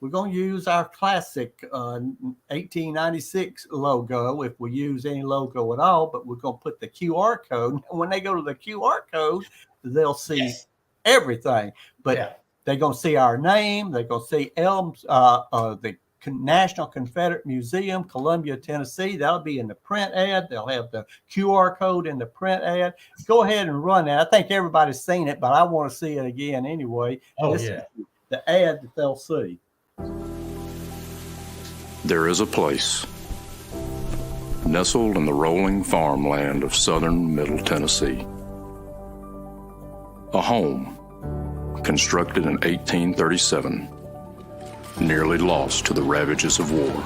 We're going to use our classic 1896 logo if we use any logo at all, but we're going to put the QR code. And when they go to the QR code, they'll see everything. But they're going to see our name. They're going to see the National Confederate Museum, Columbia, Tennessee. That'll be in the print ad. They'll have the QR code in the print ad. Go ahead and run that. I think everybody's seen it, but I want to see it again anyway. This is the ad that they'll see. There is a place nestled in the rolling farmland of southern Middle Tennessee. A home constructed in 1837, nearly lost to the ravages of war.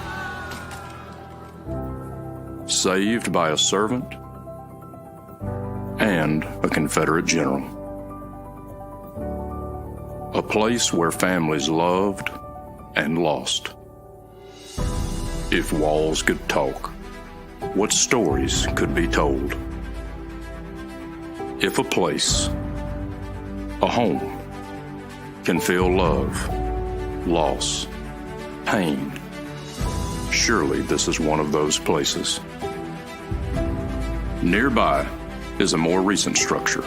Saved by a servant and a Confederate general. A place where families loved and lost. If walls could talk, what stories could be told? If a place, a home, can feel love, loss, pain, surely this is one of those places. Nearby is a more recent structure,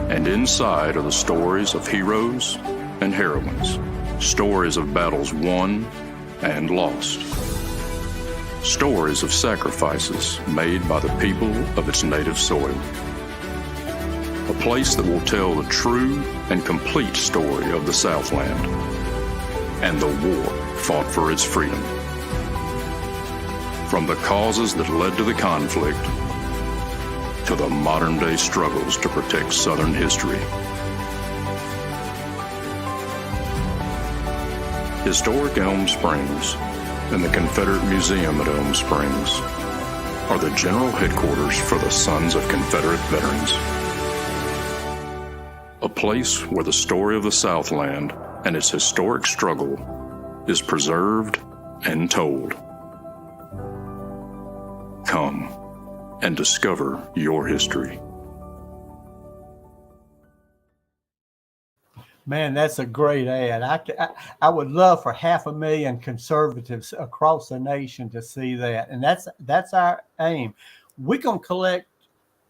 and inside are the stories of heroes and heroines, stories of battles won and lost, stories of sacrifices made by the people of its native soil. A place that will tell the true and complete story of the Southland and the war fought for its freedom. From the causes that led to the conflict to the modern-day struggles to protect Southern history. Historic Elm Springs and the Confederate Museum at Elm Springs are the general headquarters for the Sons of Confederate Veterans. A place where the story of the Southland and its historic struggle is preserved and told. Come and discover your history. Man, that's a great ad. I would love for 500,000 conservatives across the nation to see that. And that's our aim. We're going to collect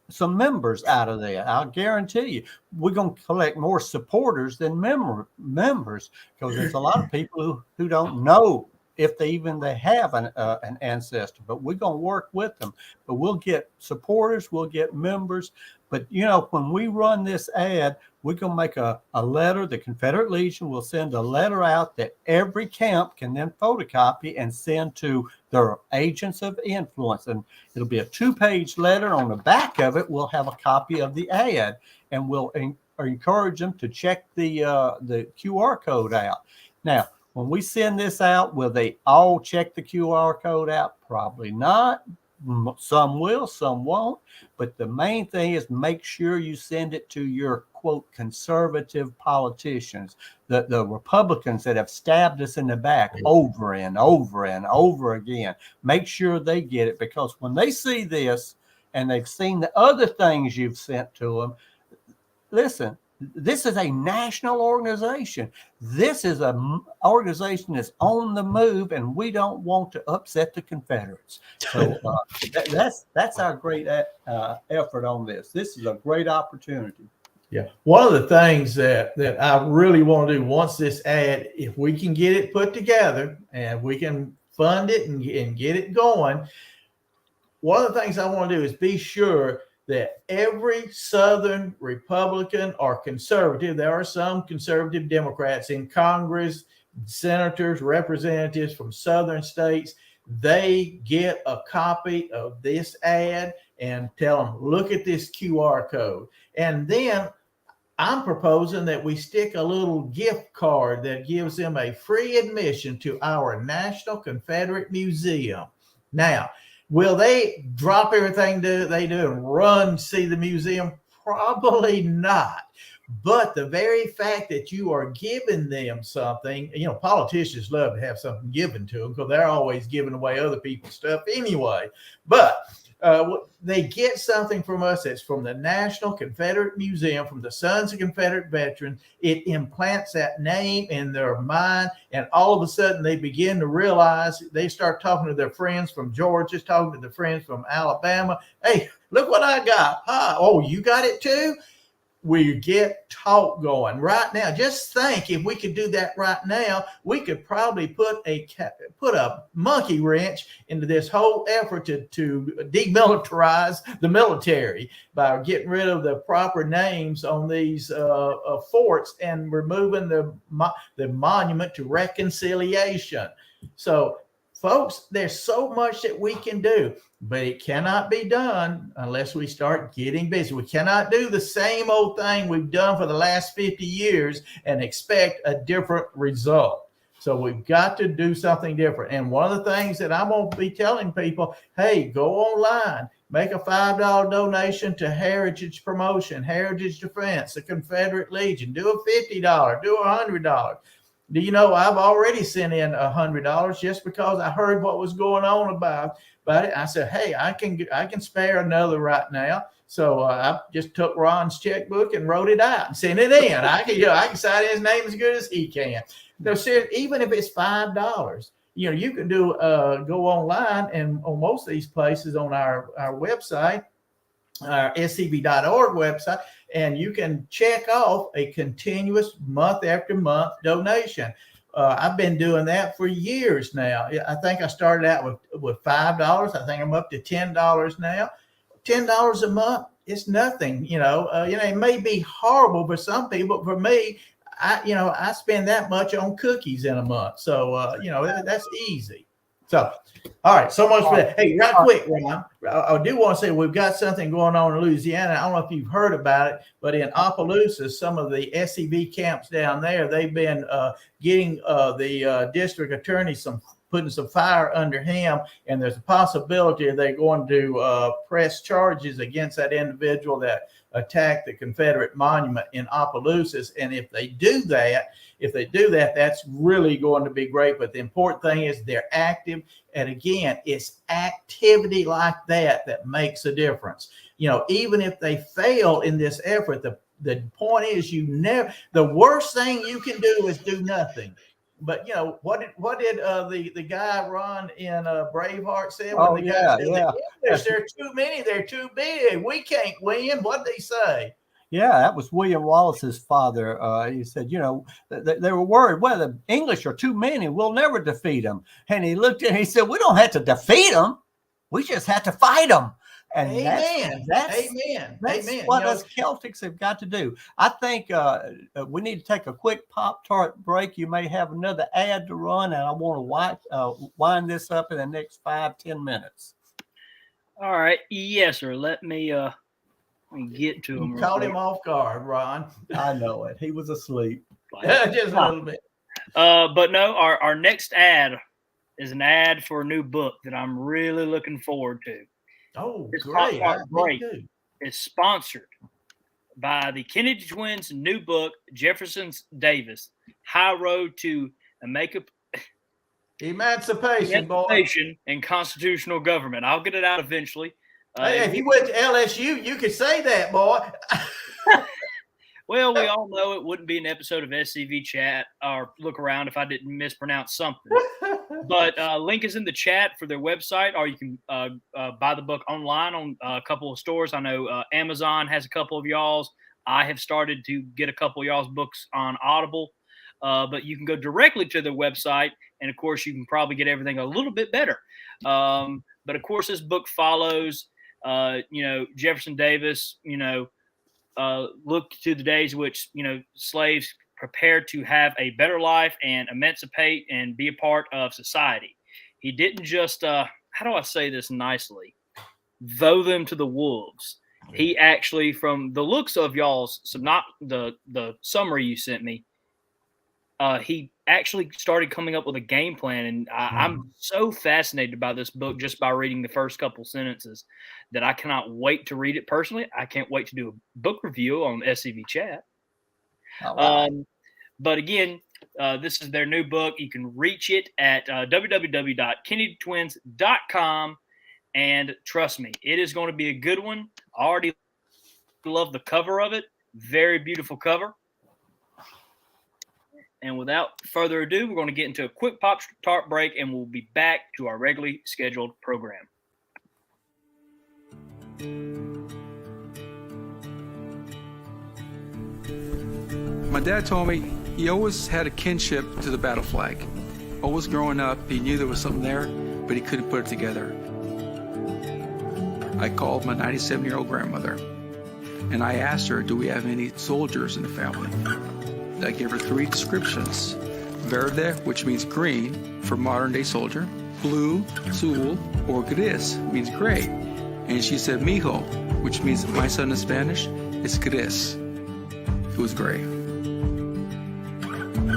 some members out of that. I'll guarantee you. We're going to collect more supporters than members, because there's a lot of people who don't know if they have an ancestor. But we're going to work with them. But we'll get supporters, we'll get members. But, when we run this ad, we're going to make a letter. The Confederate Legion will send a letter out that every camp can then photocopy and send to their agents of influence. And it'll be a 2-page letter. On the back of it, we'll have a copy of the ad, and we'll encourage them to check the QR code out. Now, when we send this out, will they all check the QR code out? Probably not. Some will, some won't. But the main thing is make sure you send it to your, quote, conservative politicians, the Republicans that have stabbed us in the back over and over and over again. Make sure they get it, because when they see this and they've seen the other things you've sent to them, listen, this is a national organization. This is an organization that's on the move, and we don't want to upset the Confederates. So that's our great effort on this. This is a great opportunity. Yeah. One of the things that I really want to do once this ad, if we can get it put together and we can fund it and get it going, one of the things I want to do is be sure that every Southern Republican or conservative, there are some conservative Democrats in Congress, senators, representatives from Southern states, they get a copy of this ad and tell them, look at this QR code. And then I'm proposing that we stick a little gift card that gives them a free admission to our National Confederate Museum. Now, will they drop everything they do and run see the museum? Probably not. But the very fact that you are giving them something, politicians love to have something given to them because they're always giving away other people's stuff anyway. But they get something from us that's from the National Confederate Museum, from the Sons of Confederate Veterans. It implants that name in their mind, and all of a sudden they begin to realize, they start talking to their friends from Georgia, talking to their friends from Alabama. Hey, look what I got. Oh, you got it too? We get talk going right now. Just think, if we could do that right now, we could probably put a monkey wrench into this whole effort to demilitarize the military by getting rid of the proper names on these forts and removing the monument to reconciliation. So, folks, there's so much that we can do, but it cannot be done unless we start getting busy. We cannot do the same old thing we've done for the last 50 years and expect a different result. So we've got to do something different. And one of the things that I'm going to be telling people, hey, go online, make a $5 donation to Heritage Promotion, Heritage Defense, the Confederate Legion, do a $50, do $100. Do you know I've already sent in $100 just because I heard what was going on about it. I said, hey, I can spare another right now. So I just took Ron's checkbook and wrote it out and sent it in. I can sign his name as good as he can. So even if it's $5, you can do go online, and on most of these places on our website, our scv.org website, and you can check off a continuous month after month donation. I've been doing that for years now. I think I started out with $5. I think I'm up to $10 now. $10 a month is nothing. It may be horrible for some people. For me, I spend that much on cookies in a month. So, that's easy. So, all right, so much for that. Hey, right quick, Ron, I do want to say we've got something going on in Louisiana. I don't know if you've heard about it, but in Opelousas, some of the SCV camps down there, they've been getting the district attorney putting some fire under him, and there's a possibility they're going to press charges against that individual that attacked the Confederate monument in Opelousas. And if they do that, that's really going to be great. But the important thing is they're active. And again, it's activity like that makes a difference. Even if they fail in this effort, the point is the worst thing you can do is do nothing. But what did the guy Ron in Braveheart said? When the guy said, there are too many, they're too big, we can't win. What did he say? Yeah, that was William Wallace's father. He said, you know, they were worried, well, the English are too many. We'll never defeat them. And he looked at, he said, we don't have to defeat them. We just have to fight them. And Amen. That's Amen. what us Celtics have got to do. I think we need to take a quick Pop-Tart break. You may have another ad to run, and I want to wind this up in the next 5-10 minutes. All right. Yes, sir. Let me get to him. You caught him off guard, Ron. I know it. He was asleep. Just a little bit. But no, our next ad is an ad for a new book that I'm really looking forward to. Oh, This great. Pop-Tart break is sponsored by the Kennedy twins' new book, Jefferson Davis, High Road to Emancipation, boy. and Constitutional Government. I'll get it out eventually. Hey, if you went to LSU, you could say that, boy. Well, we all know it wouldn't be an episode of SCV Chat or Look Around if I didn't mispronounce something. But link is in the chat for their website, or you can buy the book online on a couple of stores. I know Amazon has a couple of y'all's. I have started to get a couple of y'all's books on Audible. But you can go directly to their website, and of course, you can probably get everything a little bit better. But of course, this book follows, Jefferson Davis, look to the days which, slaves prepared to have a better life and emancipate and be a part of society. He didn't just, how do I say this nicely, throw them to the wolves. He actually, from the looks of y'all's, not the summary you sent me, he actually started coming up with a game plan. And I'm so fascinated by this book just by reading the first couple sentences that I cannot wait to read it personally. I can't wait to do a book review on SCV Chat. Right. But again, this is their new book. You can reach it at www.kennedytwins.com. And trust me, it is going to be a good one. I already love the cover of it. Very beautiful cover. And without further ado, we're going to get into a quick Pop-Tart break, and we'll be back to our regularly scheduled program. My dad told me he always had a kinship to the battle flag. Always growing up, he knew there was something there, but he couldn't put it together. I called my 97-year-old grandmother, and I asked her, do we have any soldiers in the family? I gave her 3 descriptions. Verde, which means green for modern-day soldier. Blue, azul, or gris, means gray. And she said, mijo, which means my son in Spanish, is gris. It was gray.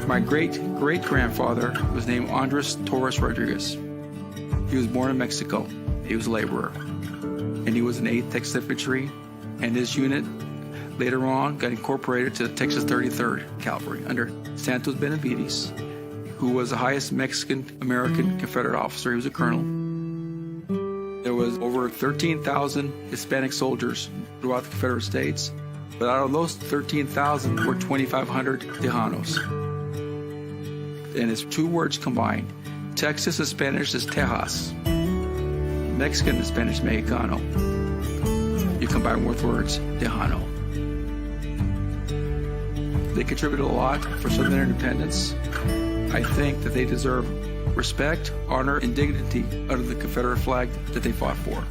My great-great-grandfather was named Andres Torres Rodriguez. He was born in Mexico. He was a laborer. And he was in 8th Texas Infantry, and his unit later on got incorporated to the Texas 33rd Cavalry under Santos Benavides, who was the highest Mexican-American Confederate officer. He was a colonel. There was over 13,000 Hispanic soldiers throughout the Confederate States, but out of those 13,000 were 2,500 Tejanos. And it's 2 words combined. Texas in Spanish is Tejas. Mexican in Spanish, Mexicano. You combine both words, Tejano. They contributed a lot for Southern independence. I think that they deserve respect, honor, and dignity under the Confederate flag that they fought for.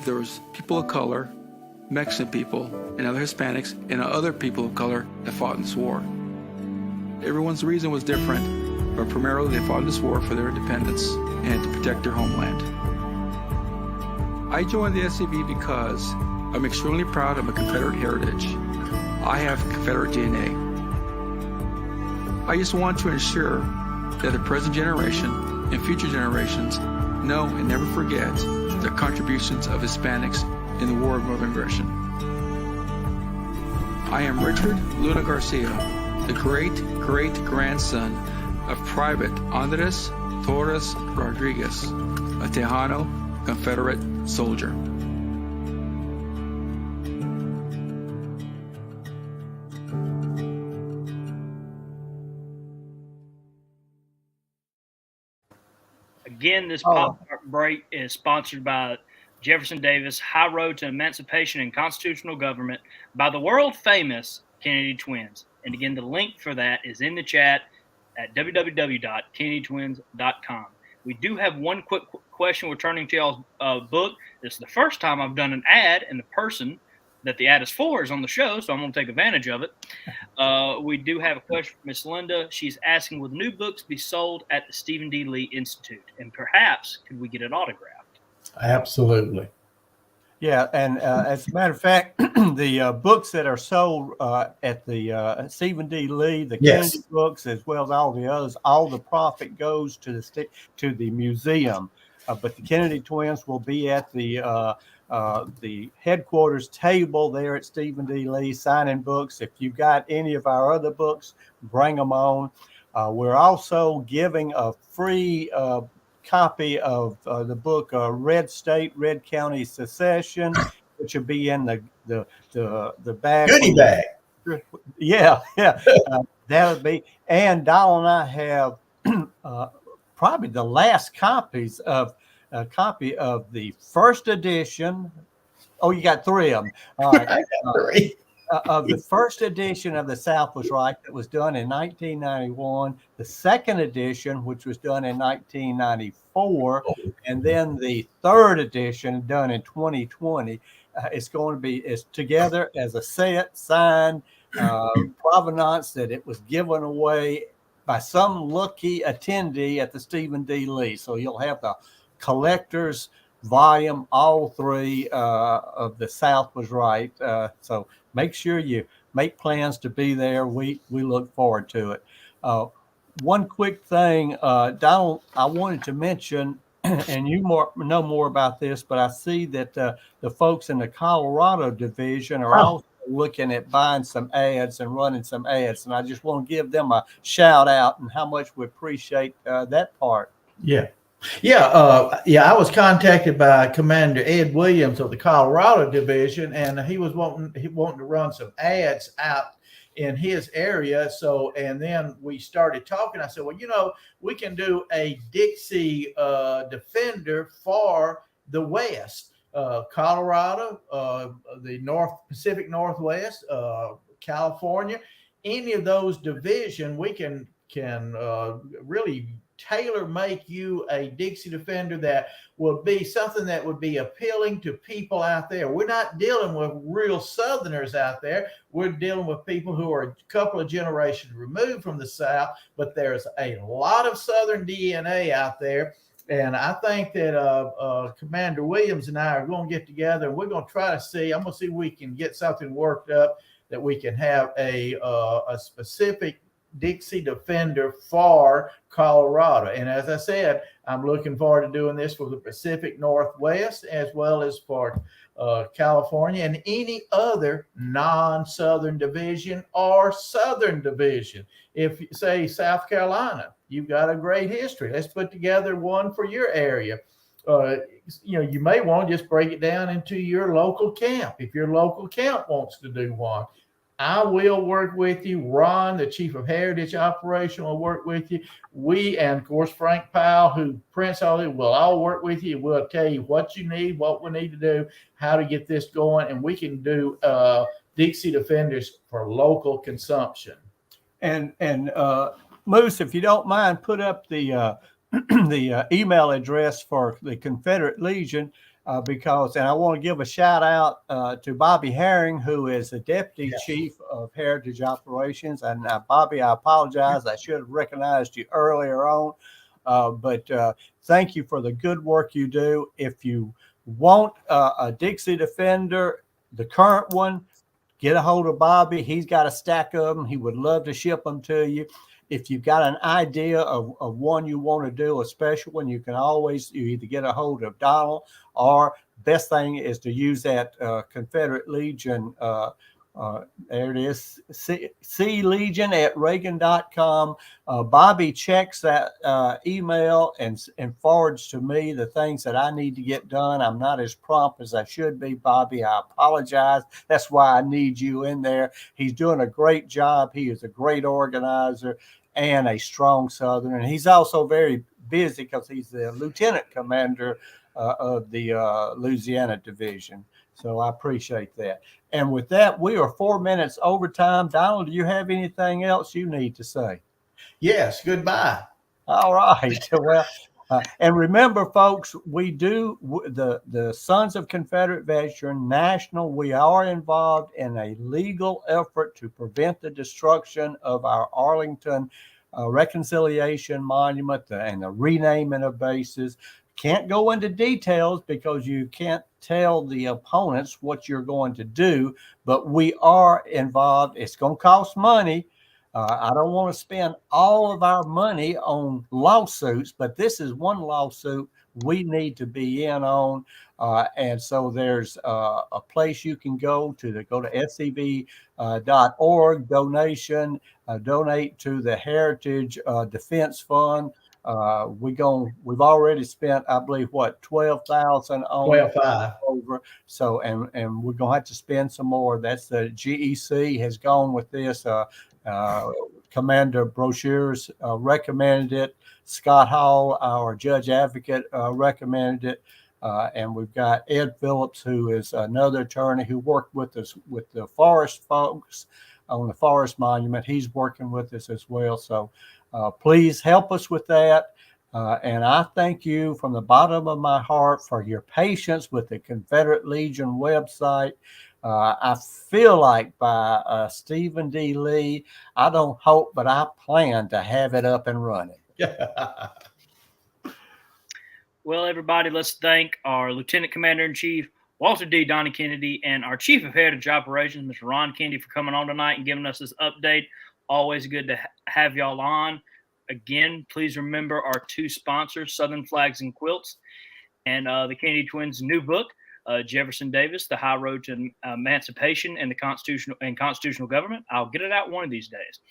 There was people of color, Mexican people, and other Hispanics, and other people of color that fought in this war. Everyone's reason was different, but primarily they fought in this war for their independence and to protect their homeland. I joined the SCV because I'm extremely proud of my Confederate heritage. I have Confederate DNA. I just want to ensure that the present generation and future generations know and never forget the contributions of Hispanics in the War of Northern Aggression. I am Richard Luna Garcia, the great-great-grandson of Private Andres Torres Rodriguez, a Tejano Confederate soldier. Again, this Pop-Tart break is sponsored by Jefferson Davis, High Road to Emancipation and Constitutional Government by the world famous Kennedy twins. And again, the link for that is in the chat at www.kennedytwins.com. We do have one quick question returning to y'all's book. This is the first time I've done an ad, and the person that the ad is for is on the show, so I'm going to take advantage of it. We do have a question from Miss Linda. She's asking, will new books be sold at the Stephen D. Lee Institute? And perhaps could we get it autographed? Absolutely. Yeah, and as a matter of fact, the books that are sold at the Stephen D. Lee, the Kennedy books, as well as all the others, all the profit goes to the museum. But the Kennedy twins will be at the headquarters table there at Stephen D. Lee signing books. If you've got any of our other books, bring them on. We're also giving a free copy of the book Red State, Red County Secession, which will be in the bag. Goodie bag. Yeah. That would be. And Donald and I have probably the last copies of a copy of the first edition. Oh, you got three of them. All right. I got three. Of the first edition of the South Was Right that was done in 1991, the second edition, which was done in 1994, and then the third edition done in 2020. It's going to be together as a set, signed, provenance that it was given away by some lucky attendee at the Stephen D. Lee. So you'll have the collector's volume, all three of the South Was Right. So make sure you make plans to be there. We look forward to it. One quick thing, Donald, I wanted to mention, and you know more about this, but I see that the folks in the Colorado division are also looking at buying some ads and running some ads. And I just want to give them a shout out and how much we appreciate that part. Yeah. I was contacted by Commander Ed Williams of the Colorado Division, and he was wanting to run some ads out in his area. So, and then we started talking. I said, well, we can do a Dixie Defender for the West, Colorado, the Pacific Northwest, California, any of those divisions. We can really tailor make you a Dixie Defender that will be something that would be appealing to people out there. We're not dealing with real Southerners out there. We're dealing with people who are a couple of generations removed from the South, but there's a lot of Southern DNA out there. And I think that Commander Williams and I are going to get together, and we're going to try to see, I'm going to see if we can get something worked up that we can have a specific Dixie Defender for Colorado. And as I said, I'm looking forward to doing this for the Pacific Northwest as well as for California and any other non-Southern division or Southern division. If you say South Carolina, you've got a great history. Let's put together one for your area. You may want to just break it down into your local camp. If your local camp wants to do one, I will work with you. Ron, the Chief of Heritage Operation, will work with you. We, and of course, Frank Powell, who prints all it, will all work with you. We'll tell you what you need, what we need to do, how to get this going, and we can do Dixie Defenders for local consumption. And Moose, if you don't mind, put up the the email address for the Confederate Legion. Because I want to give a shout out to Bobby Herring, who is the Deputy Chief of Heritage Operations. And Bobby, I apologize. I should have recognized you earlier on. But thank you for the good work you do. If you want a Dixie Defender, the current one, get a hold of Bobby. He's got a stack of them. He would love to ship them to you. If you've got an idea of one you want to do, a special one, you can always either get a hold of Donald, or best thing is to use that Confederate Legion. There it is, clegion@reagan.com. Bobby checks that email and forwards to me the things that I need to get done. I'm not as prompt as I should be, Bobby. I apologize. That's why I need you in there. He's doing a great job. He is a great organizer and a strong Southern. And he's also very busy because he's the lieutenant commander of the Louisiana Division. So I appreciate that. And with that, we are 4 minutes over time. Donald, do you have anything else you need to say? Yes. Goodbye. All right. Well, and remember, folks, we do the Sons of Confederate Veteran National. We are involved in a legal effort to prevent the destruction of our Arlington Reconciliation Monument and the renaming of bases. Can't go into details because you can't tell the opponents what you're going to do, but we are involved. It's going to cost money. I don't want to spend all of our money on lawsuits, but this is one lawsuit we need to be in on. And so there's a place you can go to scv.org, donation, donate to the Heritage Defense Fund. We've already spent, I believe, what, 12,000 on 12.5. over. So, and we're gonna have to spend some more. That's the GEC has gone with this. Commander Brochures recommended it. Scott Hall, our judge advocate, recommended it. And we've got Ed Phillips, who is another attorney who worked with us with the forest folks on the forest monument. He's working with us as well. So please help us with that. And I thank you from the bottom of my heart for your patience with the Confederate Legion website. I feel like by Stephen D. Lee, I don't hope, but I plan to have it up and running. Well, everybody, let's thank our Lieutenant Commander-in-Chief, Walter D. Donnie Kennedy, and our Chief of Heritage Operations, Mr. Ron Kennedy, for coming on tonight and giving us this update. Always good to have y'all on. Again, please remember our two sponsors, Southern Flags and Quilts, and the Kennedy twins' new book, Jefferson Davis, The High Road to Emancipation and the Constitutional Government. I'll get it out one of these days.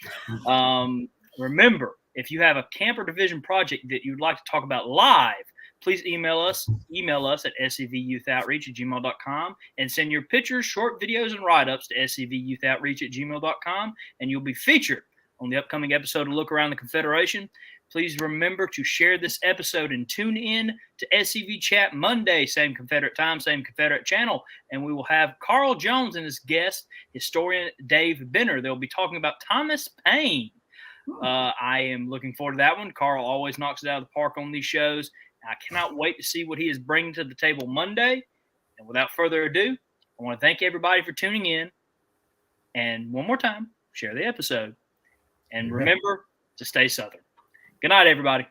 Remember, if you have a camp or division project that you'd like to talk about live, please email us at scvyouthoutreach@gmail.com and send your pictures, short videos, and write-ups to scvyouthoutreach@gmail.com, and you'll be featured on the upcoming episode of Look Around the Confederation. Please remember to share this episode and tune in to SCV Chat Monday, same Confederate time, same Confederate channel. And we will have Carl Jones and his guest, historian Dave Benner. They'll be talking about Thomas Paine. I am looking forward to that one. Carl always knocks it out of the park on these shows. I cannot wait to see what he is bringing to the table Monday. And without further ado, I want to thank everybody for tuning in. And one more time, share the episode. And remember to stay Southern. Good night, everybody.